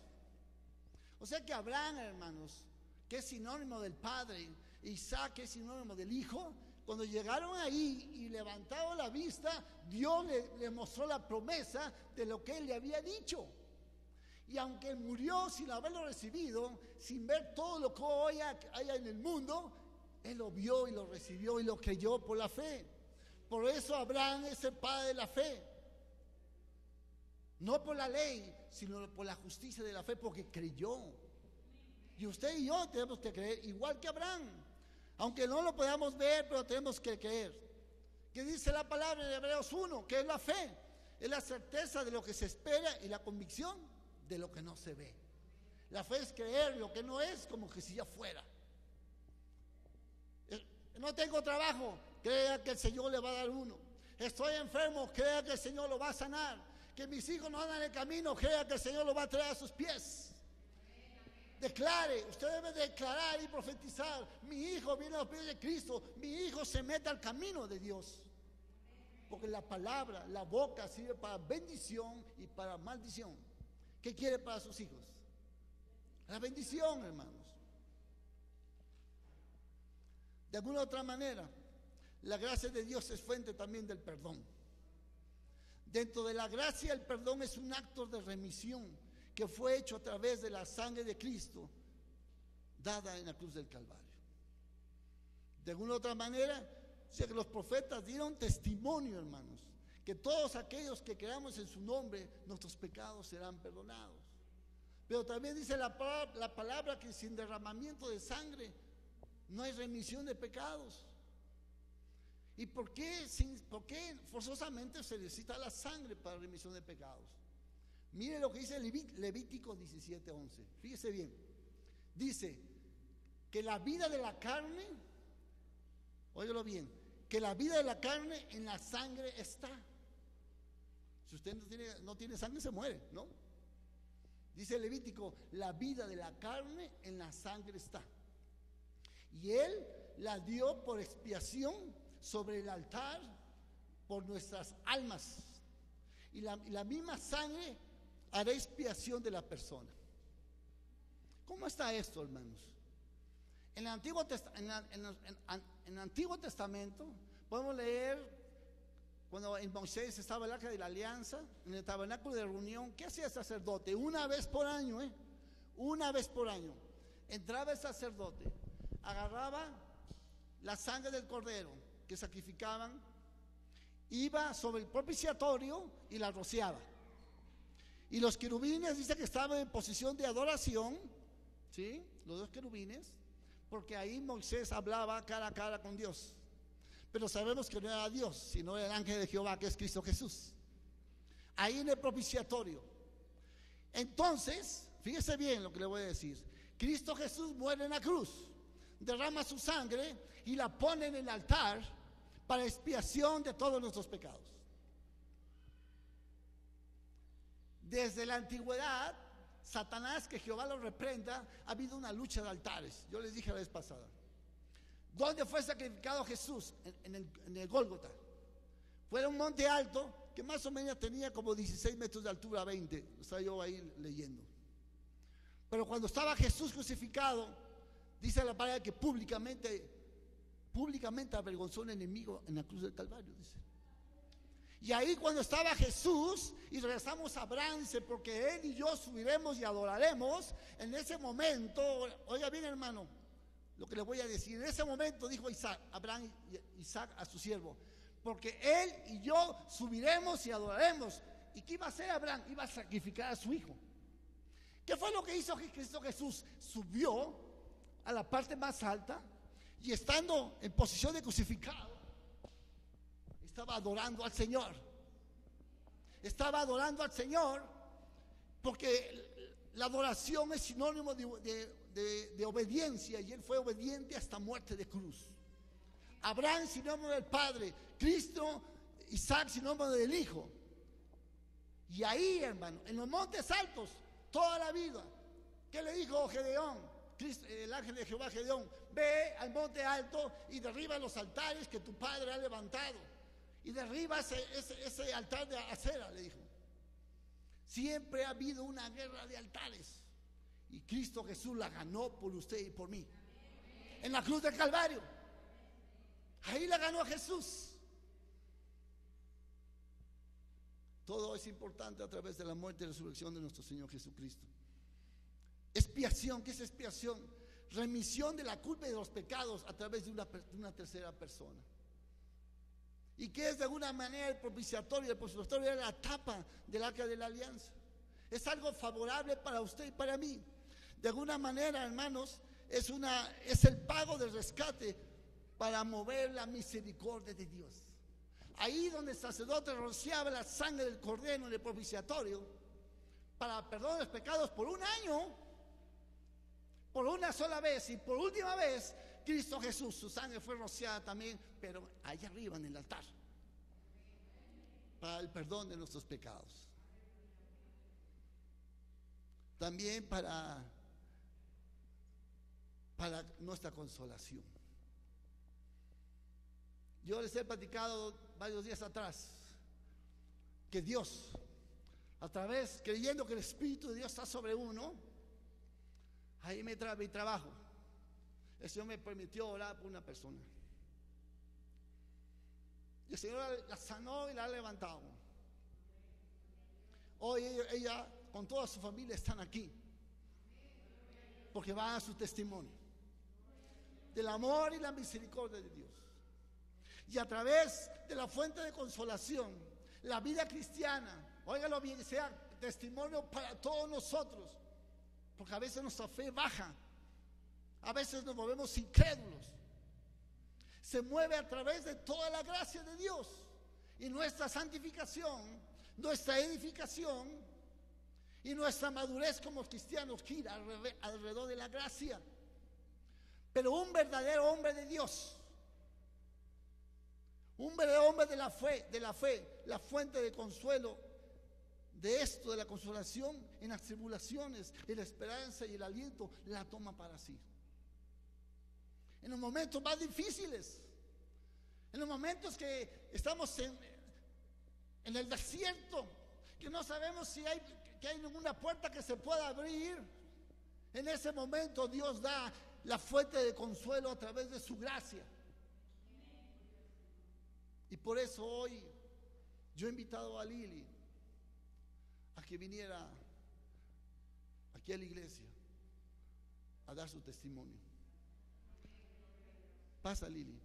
O sea que Abraham, hermanos, que es sinónimo del Padre, Isaac, que es sinónimo del Hijo, cuando llegaron ahí y levantaron la vista, Dios le mostró la promesa de lo que él le había dicho. Y aunque murió sin haberlo recibido, sin ver todo lo que hoy hay en el mundo, él lo vio y lo recibió y lo creyó por la fe. Por eso Abraham es el padre de la fe. No por la ley, sino por la justicia de la fe, porque creyó. Y usted y yo tenemos que creer igual que Abraham. Aunque no lo podamos ver, pero tenemos que creer. ¿Qué dice la palabra en Hebreos 1? ¿Qué es la fe? Es la certeza de lo que se espera y la convicción de lo que no se ve. La fe es creer lo que no es como que si ya fuera. No tengo trabajo, crea que el Señor le va a dar uno. Estoy enfermo, crea que el Señor lo va a sanar. Que mis hijos no andan en el camino, crea que el Señor lo va a traer a sus pies. Declare, usted debe declarar y profetizar. Mi hijo viene a los pies de Cristo, mi hijo se mete al camino de Dios. Porque la palabra, la boca sirve para bendición y para maldición. ¿Qué quiere para sus hijos? La bendición, hermanos. De alguna otra manera, la gracia de Dios es fuente también del perdón. Dentro de la gracia, el perdón es un acto de remisión que fue hecho a través de la sangre de Cristo dada en la cruz del Calvario. De alguna otra manera, o sea que los profetas dieron testimonio, hermanos, que todos aquellos que creamos en su nombre, nuestros pecados serán perdonados. Pero también dice la palabra que sin derramamiento de sangre no hay remisión de pecados. ¿Y por qué forzosamente se necesita la sangre para remisión de pecados? Mire lo que dice Levítico 17:11. Fíjese bien. Dice que la vida de la carne, óigalo bien, que la vida de la carne en la sangre está. Si usted no tiene sangre, se muere, ¿no? Dice Levítico, la vida de la carne en la sangre está. Y Él la dio por expiación sobre el altar por nuestras almas. Y la misma sangre hará expiación de la persona. ¿Cómo está esto, hermanos? En el Antiguo Testamento podemos leer cuando en Moisés estaba el arca de la alianza, en el tabernáculo de reunión. ¿Qué hacía el sacerdote? Una vez por año, una vez por año entraba el sacerdote, agarraba la sangre del cordero que sacrificaban, iba sobre el propiciatorio y la rociaba. Y los querubines dice que estaban en posición de adoración, ¿sí? Los dos querubines, porque ahí Moisés hablaba cara a cara con Dios. Pero sabemos que no era Dios, sino el ángel de Jehová, que es Cristo Jesús. Ahí en el propiciatorio. Entonces, fíjese bien lo que le voy a decir. Cristo Jesús muere en la cruz, derrama su sangre y la pone en el altar para expiación de todos nuestros pecados. Desde la antigüedad, Satanás, que Jehová lo reprenda, ha habido una lucha de altares. Yo les dije la vez pasada. ¿Dónde fue sacrificado Jesús? En el Gólgota. Fue un monte alto que más o menos tenía como 16 metros de altura, 20. Estaba yo ahí leyendo. Pero cuando estaba Jesús crucificado, dice la palabra que públicamente avergonzó al enemigo en la cruz del Calvario, dice. Y ahí cuando estaba Jesús y regresamos a Abraham, dice, porque él y yo subiremos y adoraremos. En ese momento, oiga bien, hermano, lo que le voy a decir. En ese momento dijo Abraham y Isaac a su siervo, porque él y yo subiremos y adoraremos. ¿Y qué iba a hacer Abraham? Iba a sacrificar a su hijo. ¿Qué fue lo que hizo Cristo Jesús? Subió a la parte más alta y estando en posición de crucificado, estaba adorando al Señor. Estaba adorando al Señor porque la adoración es sinónimo de obediencia, y él fue obediente hasta muerte de cruz. Abraham sinónimo del Padre, Cristo, Isaac sinónimo del Hijo. Y ahí, hermano, en los montes altos, toda la vida, ¿qué le dijo Gedeón? El ángel de Jehová Gedeón: ve al monte alto y derriba los altares que tu padre ha levantado. Y derriba ese altar de acera, le dijo. Siempre ha habido una guerra de altares, y Cristo Jesús la ganó por usted y por mí. En la cruz del Calvario, ahí la ganó Jesús. Todo es importante a través de la muerte y resurrección de nuestro Señor Jesucristo. Expiación. ¿Qué es expiación? Remisión de la culpa y de los pecados a través de una tercera persona. ¿Y qué es de alguna manera el propiciatorio? El propiciatorio es la tapa del arca de la alianza. Es algo favorable para usted y para mí. De alguna manera, hermanos, es el pago del rescate para mover la misericordia de Dios. Ahí donde el sacerdote rociaba la sangre del cordero en el propiciatorio para perdón de los pecados por un año, por una sola vez y por última vez, Cristo Jesús, su sangre fue rociada también, pero allá arriba en el altar, para el perdón de nuestros pecados. También para nuestra consolación. Yo les he platicado varios días atrás que Dios, a través, creyendo que el Espíritu de Dios está sobre uno, ahí me trae mi trabajo. El Señor me permitió orar por una persona. Y el Señor la sanó y la ha levantado. Hoy ella con toda su familia están aquí, porque van a su testimonio del amor y la misericordia de Dios. Y a través de la fuente de consolación, la vida cristiana, óigalo bien, sea testimonio para todos nosotros, porque a veces nuestra fe baja, a veces nos volvemos incrédulos. Se mueve a través de toda la gracia de Dios, y nuestra santificación, nuestra edificación y nuestra madurez como cristianos gira alrededor de la gracia. Pero un verdadero hombre de Dios, un verdadero hombre de la fe, la fuente de consuelo de esto, de la consolación en las tribulaciones, en la esperanza y el aliento, la toma para sí. En los momentos más difíciles, en los momentos que estamos en el desierto, que no sabemos que hay ninguna puerta que se pueda abrir, en ese momento Dios da la fuente de consuelo a través de su gracia. Y por eso hoy yo he invitado a Lili a que viniera aquí a la iglesia a dar su testimonio. Pasa, Lili.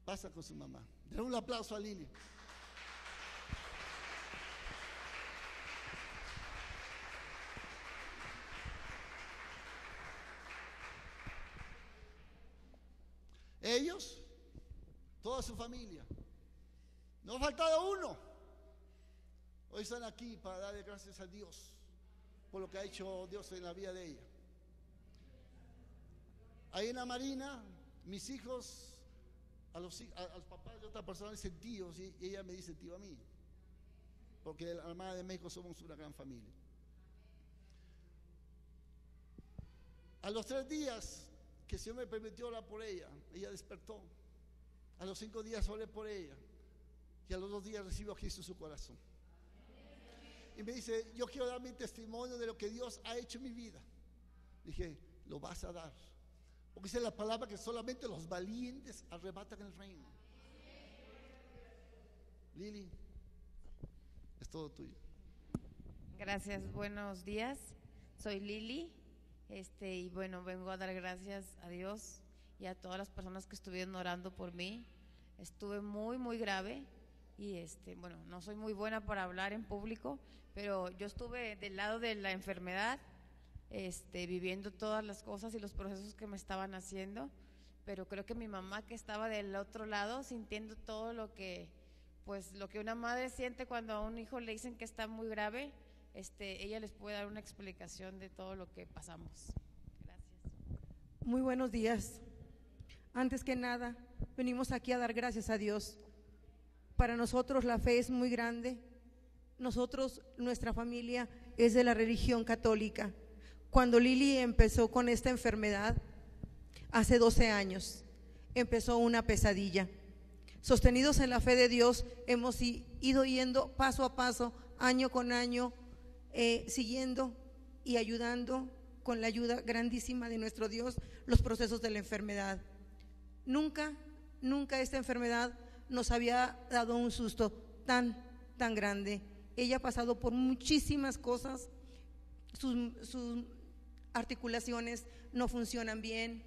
Pasa con su mamá. Den un aplauso a Lili. Ellos, toda su familia, no ha faltado uno. Hoy están aquí para darle gracias a Dios por lo que ha hecho Dios en la vida de ella. Ahí en la Marina, mis hijos, a los papás de otra persona dicen tíos, y ella me dice tío a mí, porque la Armada de México somos una gran familia. A los 3 días que el Señor me permitió orar por ella, ella despertó. A los 5 días oré por ella, y a los 2 días recibió a Cristo en su corazón. Y me dice, yo quiero dar mi testimonio de lo que Dios ha hecho en mi vida. Dije, lo vas a dar, porque dice la palabra que solamente los valientes arrebatan el reino. Lili, es todo tuyo. Gracias, buenos días. Soy Lili, y bueno, vengo a dar gracias a Dios y a todas las personas que estuvieron orando por mí. Estuve muy grave y bueno, no soy muy buena para hablar en público, pero yo estuve del lado de la enfermedad, viviendo todas las cosas y los procesos que me estaban haciendo, pero creo que mi mamá, que estaba del otro lado sintiendo todo lo que una madre siente cuando a un hijo le dicen que está muy grave, ella les puede dar una explicación de todo lo que pasamos. Gracias. Muy buenos días. Antes que nada, venimos aquí a dar gracias a Dios. Para nosotros la fe es muy grande. Nosotros, nuestra familia es de la religión católica. Cuando Lili empezó con esta enfermedad, hace 12 años, empezó una pesadilla. Sostenidos en la fe de Dios, hemos ido yendo paso a paso, año con año, siguiendo y ayudando con la ayuda grandísima de nuestro Dios los procesos de la enfermedad. Nunca esta enfermedad nos había dado un susto tan grande. Ella ha pasado por muchísimas cosas, sus articulaciones no funcionan bien,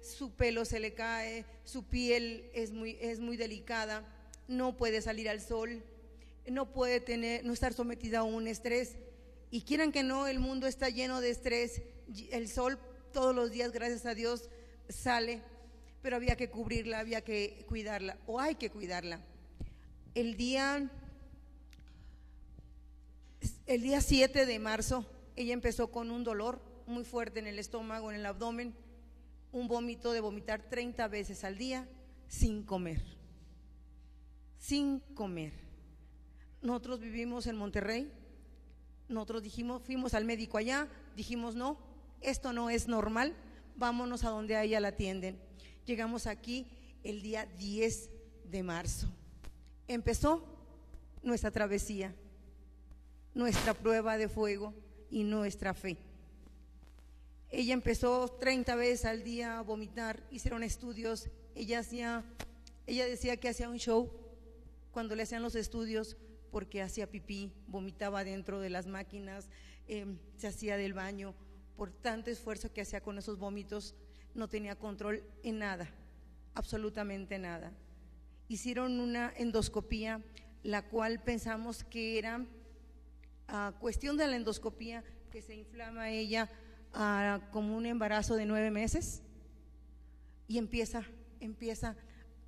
su pelo se le cae, su piel es muy delicada, no puede salir al sol, no estar sometida a un estrés, y quieran que no, el mundo está lleno de estrés. El sol todos los días, gracias a Dios, sale, pero había que cubrirla, había que cuidarla, o hay que cuidarla. El día 7 de marzo ella empezó con un dolor muy fuerte en el estómago, en el abdomen, un vómito de vomitar 30 veces al día sin comer. Nosotros vivimos en Monterrey. Nosotros fuimos al médico allá, dijimos no, esto no es normal, vámonos a donde a ella la atienden. Llegamos aquí el día 10 de marzo. Empezó nuestra travesía, nuestra prueba de fuego y nuestra fe. Ella empezó 30 veces al día a vomitar, hicieron estudios, ella decía que hacía un show cuando le hacían los estudios, porque hacía pipí, vomitaba dentro de las máquinas, se hacía del baño, por tanto esfuerzo que hacía con esos vómitos, no tenía control en nada, absolutamente nada. Hicieron una endoscopía, la cual pensamos que era cuestión de la endoscopía, que se inflama ella como un embarazo de 9 meses, y empieza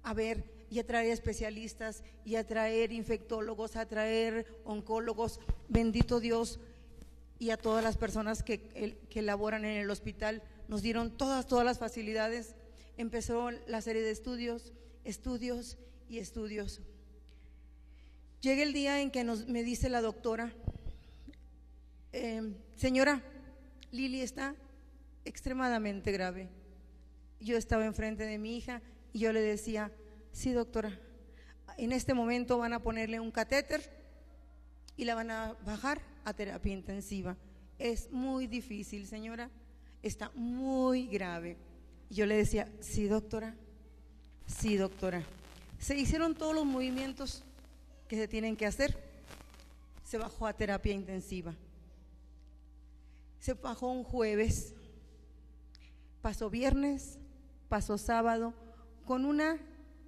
a ver y a traer especialistas y a traer infectólogos, a traer oncólogos, bendito Dios, y a todas las personas que laboran en el hospital, nos dieron todas las facilidades. Empezó la serie de estudios. Llega el día en que me dice la doctora, señora, Lili está extremadamente grave. Yo estaba enfrente de mi hija y yo le decía, sí doctora, en este momento van a ponerle un catéter y la van a bajar a terapia intensiva. Es muy difícil, señora, está muy grave. Y yo le decía, sí doctora. Se hicieron todos los movimientos que se tienen que hacer. Se bajó a terapia intensiva. Se bajó un jueves, pasó viernes, pasó sábado, con una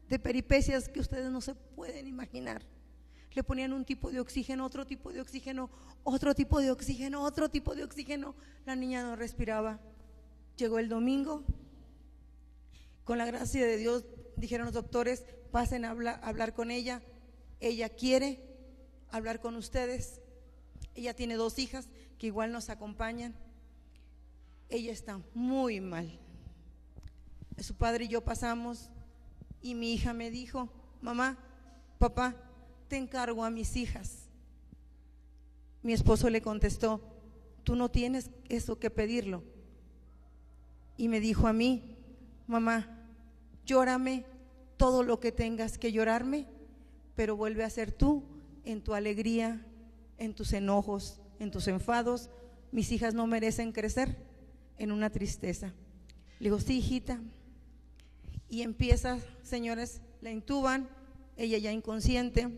de peripecias que ustedes no se pueden imaginar. Le ponían un tipo de oxígeno, otro tipo de oxígeno, otro tipo de oxígeno, otro tipo de oxígeno. La niña no respiraba. Llegó el domingo, con la gracia de Dios, dijeron los doctores, pasen a hablar con ella. Ella quiere hablar con ustedes. Ella tiene 2 hijas que igual nos acompañan. Ella está muy mal. Su padre y yo pasamos y mi hija me dijo, mamá, papá, te encargo a mis hijas. Mi esposo le contestó, tú no tienes eso que pedirlo. Y me dijo a mí, mamá, llórame todo lo que tengas que llorarme, pero vuelve a ser tú en tu alegría, en tus enojos, en tus enfados. Mis hijas no merecen crecer en una tristeza. Le digo, sí, hijita. Y empieza, señores, la intuban, ella ya inconsciente.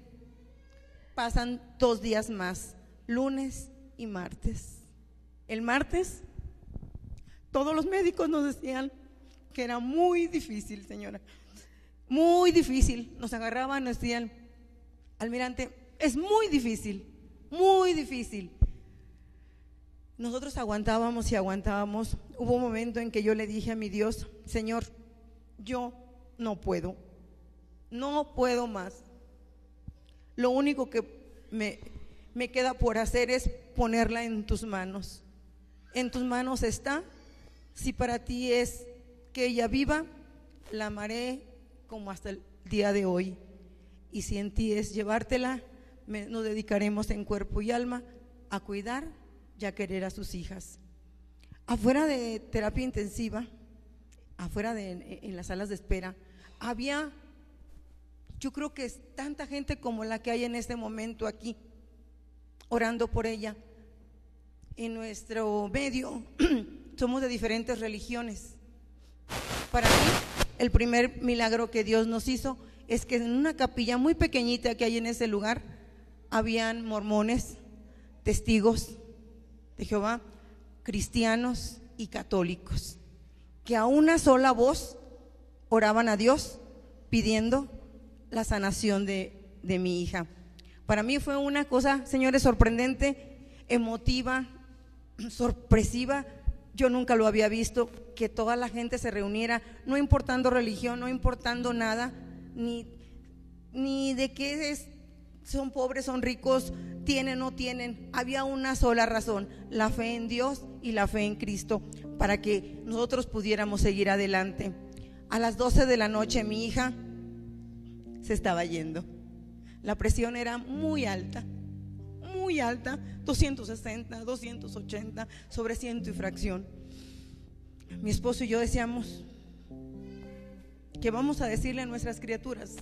Pasan 2 días más, lunes y martes. El martes, todos los médicos nos decían que era muy difícil, señora, muy difícil. Nos agarraban, nos decían, almirante, es muy difícil, muy difícil. Nosotros aguantábamos y aguantábamos. Hubo un momento en que yo le dije a mi Dios, Señor, yo no puedo más. Lo único que me queda por hacer es ponerla en tus manos. En tus manos está. Si para ti es que ella viva, la amaré como hasta el día de hoy. Y si en ti es llevártela, nos dedicaremos en cuerpo y alma a cuidar y a querer a sus hijas. Afuera de terapia intensiva, en las salas de espera, había, yo creo que es tanta gente como la que hay en este momento aquí, orando por ella. En nuestro medio somos de diferentes religiones. Para mí, el primer milagro que Dios nos hizo es que en una capilla muy pequeñita que hay en ese lugar, habían mormones, testigos de Jehová, cristianos y católicos, que a una sola voz oraban a Dios pidiendo la sanación de mi hija. Para mí fue una cosa, señores, sorprendente, emotiva, sorpresiva. Yo nunca lo había visto, que toda la gente se reuniera, no importando religión, no importando nada, ni de qué es, son pobres, son ricos, tienen, no tienen. Había una sola razón, la fe en Dios y la fe en Cristo, para que nosotros pudiéramos seguir adelante. A las 12 de la noche mi hija se estaba yendo. La presión era muy alta, 260, 280, sobre 100 y fracción. Mi esposo y yo decíamos, ¿qué vamos a decirle a nuestras criaturas?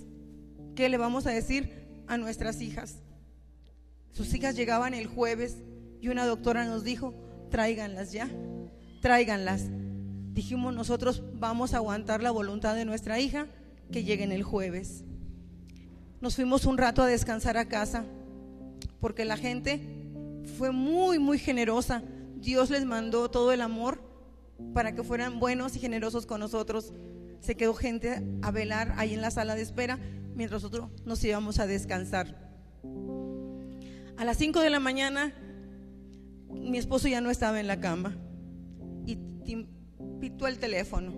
¿Qué le vamos a decir a nuestras hijas? Sus hijas llegaban el jueves y una doctora nos dijo, tráiganlas ya, tráiganlas. Dijimos nosotros, vamos a aguantar la voluntad de nuestra hija, que lleguen el jueves. Nos fuimos un rato a descansar a casa, porque la gente fue muy, muy generosa. Dios les mandó todo el amor para que fueran buenos y generosos con nosotros. Se quedó gente a velar ahí en la sala de espera mientras nosotros nos íbamos a descansar. A las 5 de la mañana mi esposo ya no estaba en la cama y pitó el teléfono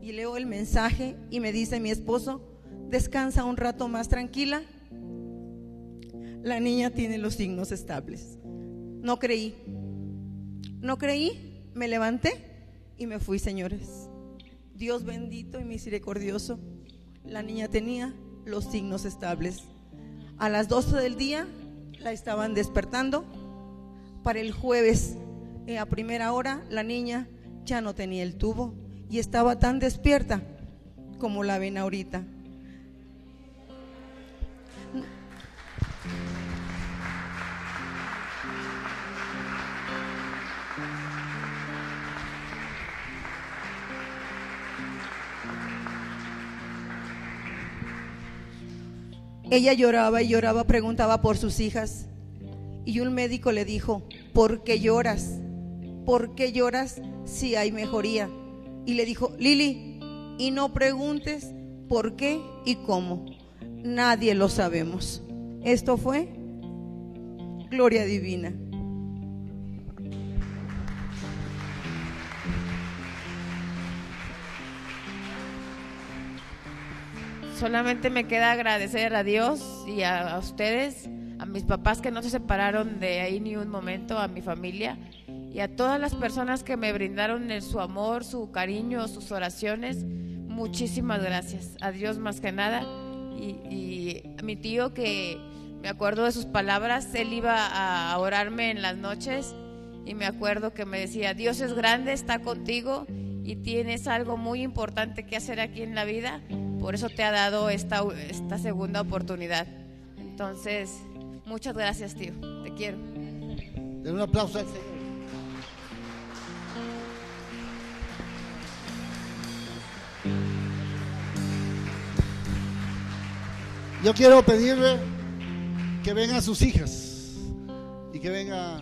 y leo el mensaje y me dice mi esposo, descansa un rato más tranquila, la niña tiene los signos estables. No creí, me levanté y me fui, señores. Dios bendito y misericordioso, la niña tenía los signos estables. A las 12 del día la estaban despertando. Para el jueves, a primera hora, la niña ya no tenía el tubo y estaba tan despierta como la ven ahorita. Ella lloraba y lloraba, preguntaba por sus hijas. Y un médico le dijo, ¿por qué lloras? ¿Por qué lloras si hay mejoría? Y le dijo, Lili, y no preguntes por qué y cómo. Nadie lo sabemos. Esto fue gloria divina. Solamente me queda agradecer a Dios y a ustedes, a mis papás que no se separaron de ahí ni un momento, a mi familia y a todas las personas que me brindaron su amor, su cariño, sus oraciones. Muchísimas gracias. A Dios más que nada. Y a mi tío, que me acuerdo de sus palabras, él iba a orarme en las noches y me acuerdo que me decía, Dios es grande, está contigo y tienes algo muy importante que hacer aquí en la vida, por eso te ha dado esta segunda oportunidad. Entonces, muchas gracias, tío, te quiero. Den un aplauso al Señor. Yo quiero pedirle que vengan sus hijas y que venga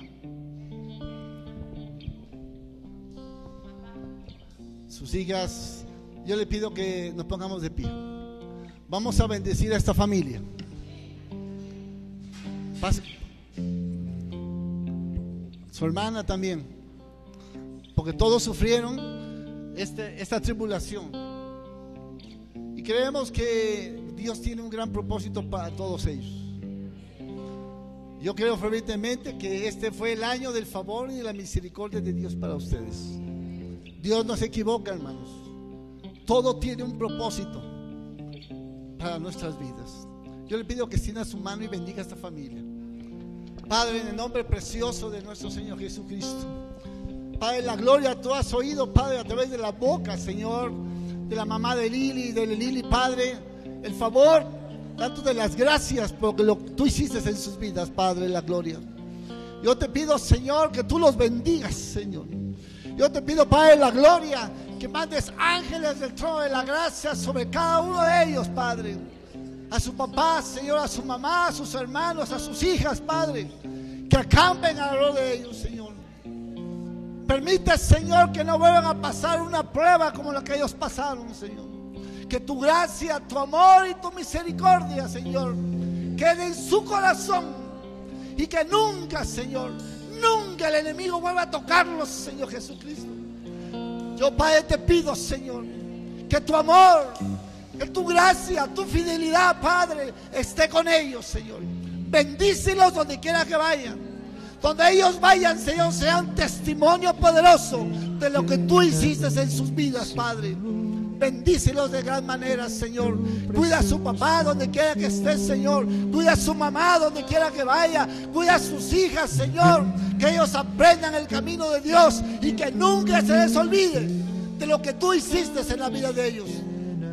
sus hijas. Yo le pido que nos pongamos de pie. Vamos a bendecir a esta familia. Su hermana también, porque todos sufrieron esta tribulación. Y creemos que Dios tiene un gran propósito para todos ellos. Yo creo fervientemente que este fue el año del favor y de la misericordia de Dios para ustedes. Dios no se equivoca, hermanos. Todo tiene un propósito para nuestras vidas. Yo le pido que extienda su mano y bendiga a esta familia. Padre, en el nombre precioso de nuestro Señor Jesucristo. Padre, la gloria tú has oído, Padre, a través de la boca, Señor, de la mamá de Lili, Padre, el favor, dándote las gracias por lo que tú hiciste en sus vidas, Padre, la gloria. Yo te pido, Señor, que tú los bendigas, Señor. Yo te pido, Padre, la gloria, que mandes ángeles del trono de la gracia sobre cada uno de ellos, Padre. A su papá, Señor, a su mamá, a sus hermanos, a sus hijas, Padre, que acampen alrededor de ellos, Señor. Permite, Señor, que no vuelvan a pasar una prueba como la que ellos pasaron, Señor. Que tu gracia, tu amor y tu misericordia, Señor, quede en su corazón. Y que nunca, Señor, nunca el enemigo vuelva a tocarlos, Señor Jesucristo. Yo, Padre, te pido, Señor, que tu amor, que tu gracia, tu fidelidad, Padre, esté con ellos, Señor. Bendícelos donde quiera que vayan. Donde ellos vayan, Señor, sean testimonio poderoso de lo que tú hiciste en sus vidas, Padre. Bendícelos de gran manera, Señor. Cuida a su papá donde quiera que esté, Señor. Cuida a su mamá donde quiera que vaya. Cuida a sus hijas, Señor. Que ellos aprendan el camino de Dios y que nunca se les olvide de lo que tú hiciste en la vida de ellos.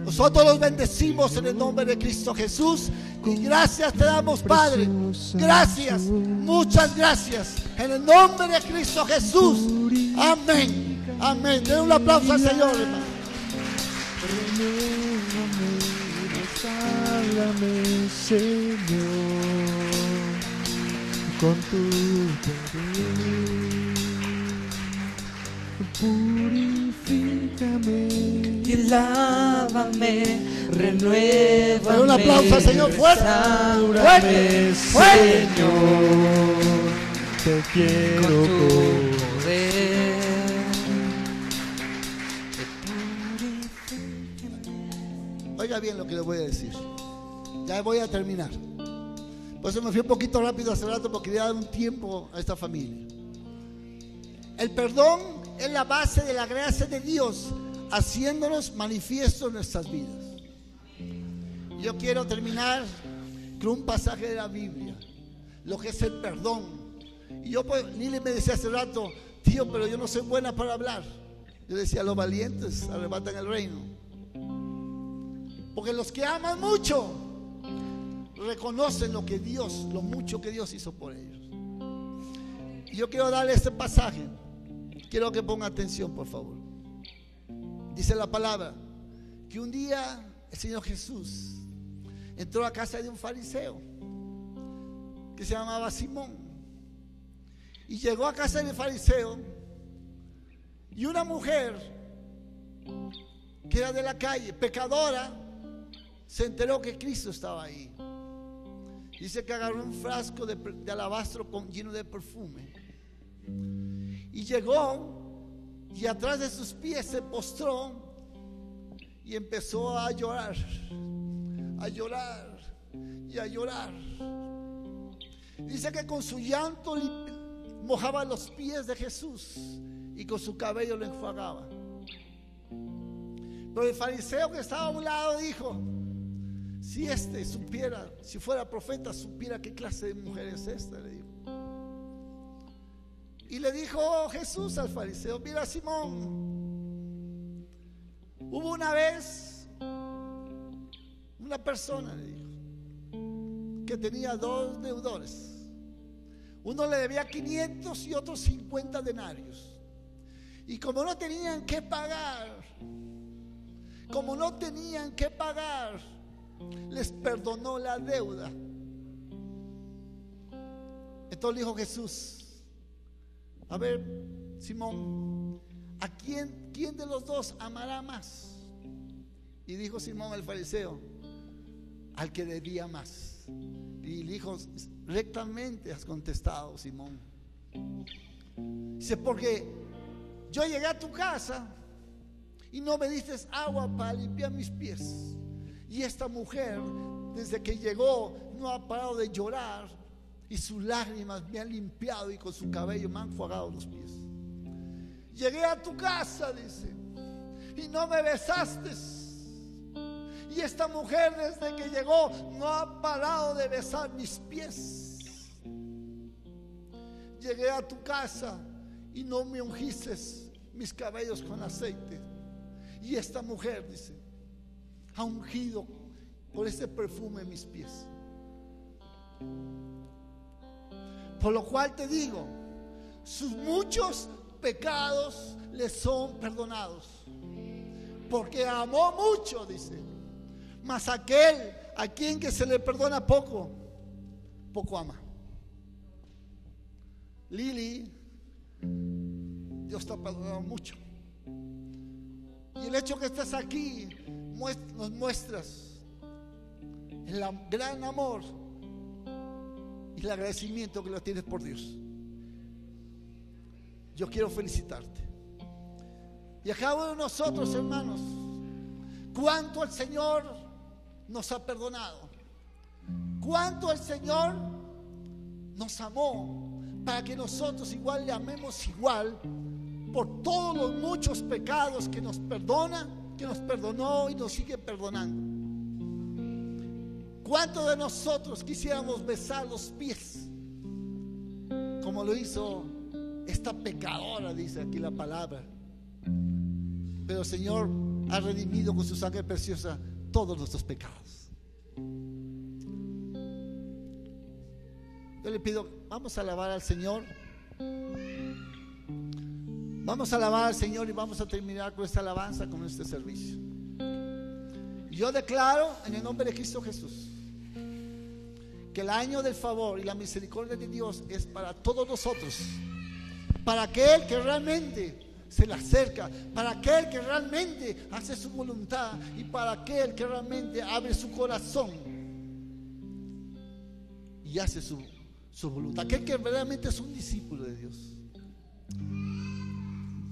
Nosotros los bendecimos en el nombre de Cristo Jesús. Y gracias te damos, Padre. Gracias, muchas gracias. En el nombre de Cristo Jesús. Amén. Amén. Den un aplauso al Señor, hermano. Sálvame, Señor, con tu poder. Purifícame y lávame, renuévame. Un aplauso al Señor fuerte. Restaurame, Señor, te quiero Con tu con poder. Oiga bien lo que le voy a decir. Ya voy a terminar. Por eso me fui un poquito rápido hace rato, porque quería dar un tiempo a esta familia. El perdón es la base de la gracia de Dios, haciéndonos manifiesto en nuestras vidas. Yo quiero terminar con un pasaje de la Biblia, lo que es el perdón. Y yo, pues, Lili me decía hace rato: tío, pero yo no soy buena para hablar. Yo decía: los valientes arrebatan el reino. Porque los que aman mucho reconocen lo mucho que Dios hizo por ellos. Y yo quiero darle este pasaje. Quiero que ponga atención, por favor. Dice la palabra que un día el Señor Jesús entró a casa de un fariseo que se llamaba Simón. Y llegó a casa del fariseo, y una mujer que era de la calle, pecadora, se enteró que Cristo estaba ahí. Dice que agarró un frasco de alabastro lleno de perfume, y llegó, y atrás de sus pies se postró y empezó a llorar, a llorar y a llorar. Dice que con su llanto mojaba los pies de Jesús y con su cabello lo enjuagaba. Pero el fariseo que estaba a un lado dijo: si supiera, si fuera profeta, supiera qué clase de mujer es esta, le dijo. Y le dijo Jesús al fariseo: mira, Simón, hubo una vez una persona, le dijo, que tenía 2 deudores. Uno le debía 500 y otros 50 denarios. Y como no tenían que pagar, les perdonó la deuda. Entonces dijo Jesús: a ver, Simón, ¿a quién de los dos amará más? Y dijo Simón el fariseo: al que debía más. Y le dijo: rectamente has contestado, Simón. Dice: porque yo llegué a tu casa y no me diste agua para limpiar mis pies, y esta mujer desde que llegó no ha parado de llorar, y sus lágrimas me han limpiado y con su cabello me han enjuagado los pies. Llegué a tu casa, dice, y no me besaste, y esta mujer desde que llegó no ha parado de besar mis pies. Llegué a tu casa y no me ungiste mis cabellos con aceite, y esta mujer, dice, ha ungido por este perfume mis pies. Por lo cual te digo, sus muchos pecados le son perdonados, porque amó mucho, dice. Mas aquel a quien que se le perdona poco, poco ama. Lili, Dios te ha perdonado mucho, y el hecho que estás aquí nos muestras el gran amor y el agradecimiento que lo tienes por Dios. Yo quiero felicitarte. Y a cada uno de nosotros, hermanos, cuánto el Señor nos ha perdonado, cuánto el Señor nos amó, para que nosotros igual le amemos igual, por todos los muchos pecados que nos perdona, que nos perdonó y nos sigue perdonando. ¿Cuántos de nosotros quisiéramos besar los pies como lo hizo esta pecadora? Dice aquí la palabra. Pero el Señor ha redimido con su sangre preciosa todos nuestros pecados. Yo le pido, vamos a alabar al Señor. Vamos a alabar al Señor y vamos a terminar con esta alabanza, con este servicio. Yo declaro en el nombre de Cristo Jesús que el año del favor y la misericordia de Dios es para todos nosotros, para aquel que realmente se le acerca, para aquel que realmente hace su voluntad, y para aquel que realmente abre su corazón y hace su voluntad, aquel que realmente es un discípulo de Dios.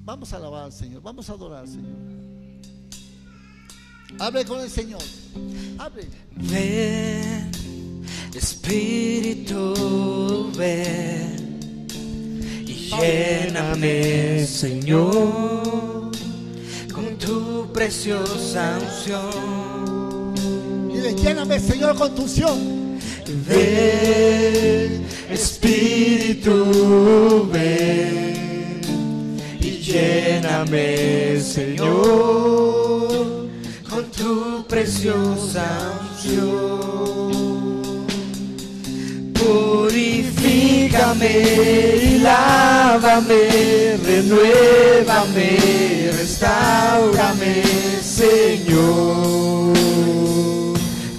Vamos a alabar al Señor, vamos a adorar al Señor. Hable con el Señor, hable. Ven, Espíritu, ven y lléname, Señor, con tu preciosa unción. Dile: lléname, Señor, con tu unción. Ven, Espíritu, ven y lléname, Señor, con tu preciosa unción. Purifícame y lávame, renuévame, restáurame, Señor,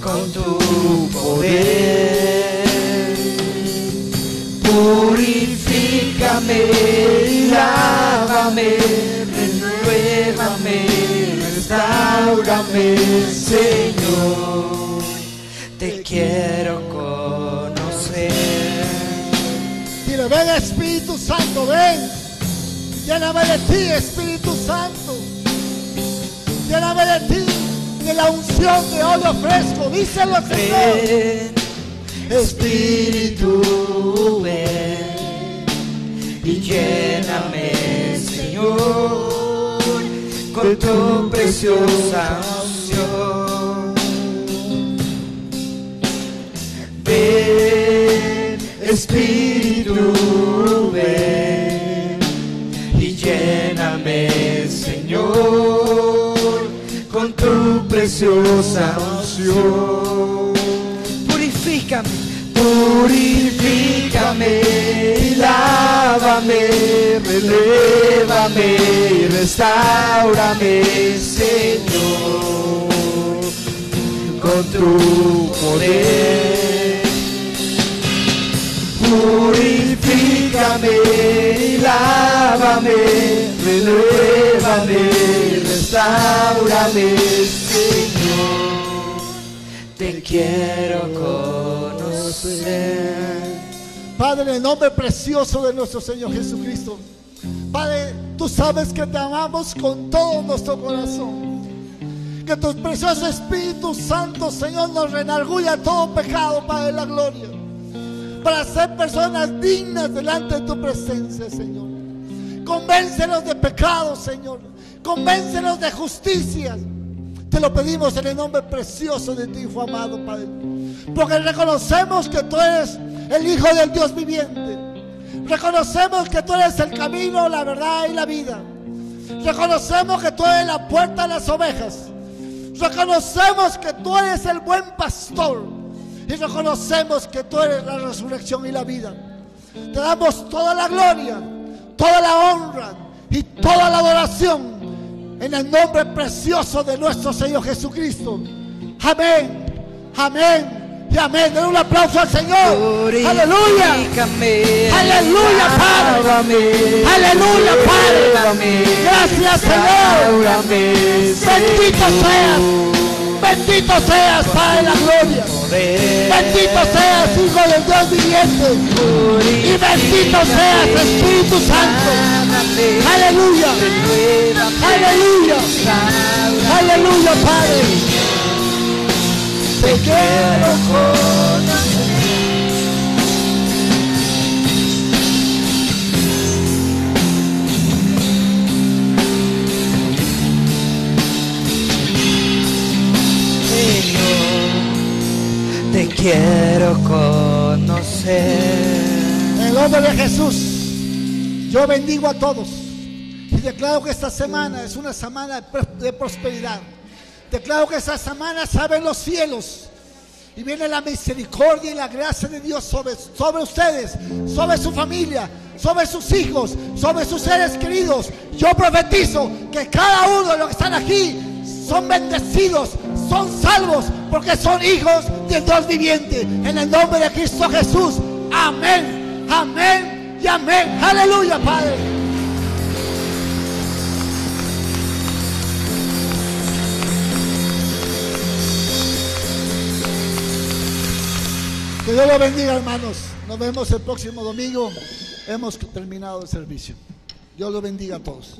con tu poder. Purifícame y lávame, renuévame, restáurame, Señor, te quiero conocer. Dile: ven, Espíritu Santo, ven, lléname de ti, Espíritu Santo, lléname de ti, de la unción que hoy ofrezco. Díselo, Señor. Ven, Espíritu, ven y lléname, Señor, con tu preciosa unción. Ven, Espíritu, ven y lléname, Señor, con tu preciosa unción. Purifícame, purifícame y lávame, renuévame y restáurame, Señor, con con tu poder. Purifícame y lávame, renuévame, restáurame, Señor. Te quiero conocer. Padre, en el nombre precioso de nuestro Señor Jesucristo, Padre, tú sabes que te amamos con todo nuestro corazón. Que tu precioso Espíritu Santo, Señor, nos renarguya todo pecado, Padre de la gloria, para ser personas dignas delante de tu presencia, Señor. Convéncenos de pecado, Señor. Convéncenos de justicia. Te lo pedimos en el nombre precioso de tu Hijo amado, Padre, porque reconocemos que tú eres el Hijo del Dios viviente. Reconocemos que tú eres el camino, la verdad y la vida. Reconocemos que tú eres la puerta de las ovejas. Reconocemos que tú eres el buen pastor. Y reconocemos que tú eres la resurrección y la vida. Te damos toda la gloria, toda la honra y toda la adoración en el nombre precioso de nuestro Señor Jesucristo. Amén, amén y amén. Den un aplauso al Señor. Aleluya. Aleluya, Padre. Aleluya, Padre. Gracias, Señor. Bendito seas. Bendito seas, Padre de la gloria. Bendito seas, Hijo del Dios viviente. Y bendito seas, Espíritu Santo. Aleluya. Aleluya. Aleluya, Padre. Te quiero conocer. Te quiero conocer. En el nombre de Jesús, yo bendigo a todos y declaro que esta semana es una semana de prosperidad. Declaro que esta semana se abren los cielos y viene la misericordia y la gracia de Dios sobre ustedes, sobre su familia, sobre sus hijos, sobre sus seres queridos. Yo profetizo que cada uno de los que están aquí son bendecidos, son salvos, porque son hijos del Dios viviente. En el nombre de Cristo Jesús. Amén, amén y amén. Aleluya, Padre. Que Dios los bendiga, hermanos. Nos vemos el próximo domingo. Hemos terminado el servicio. Dios los bendiga a todos.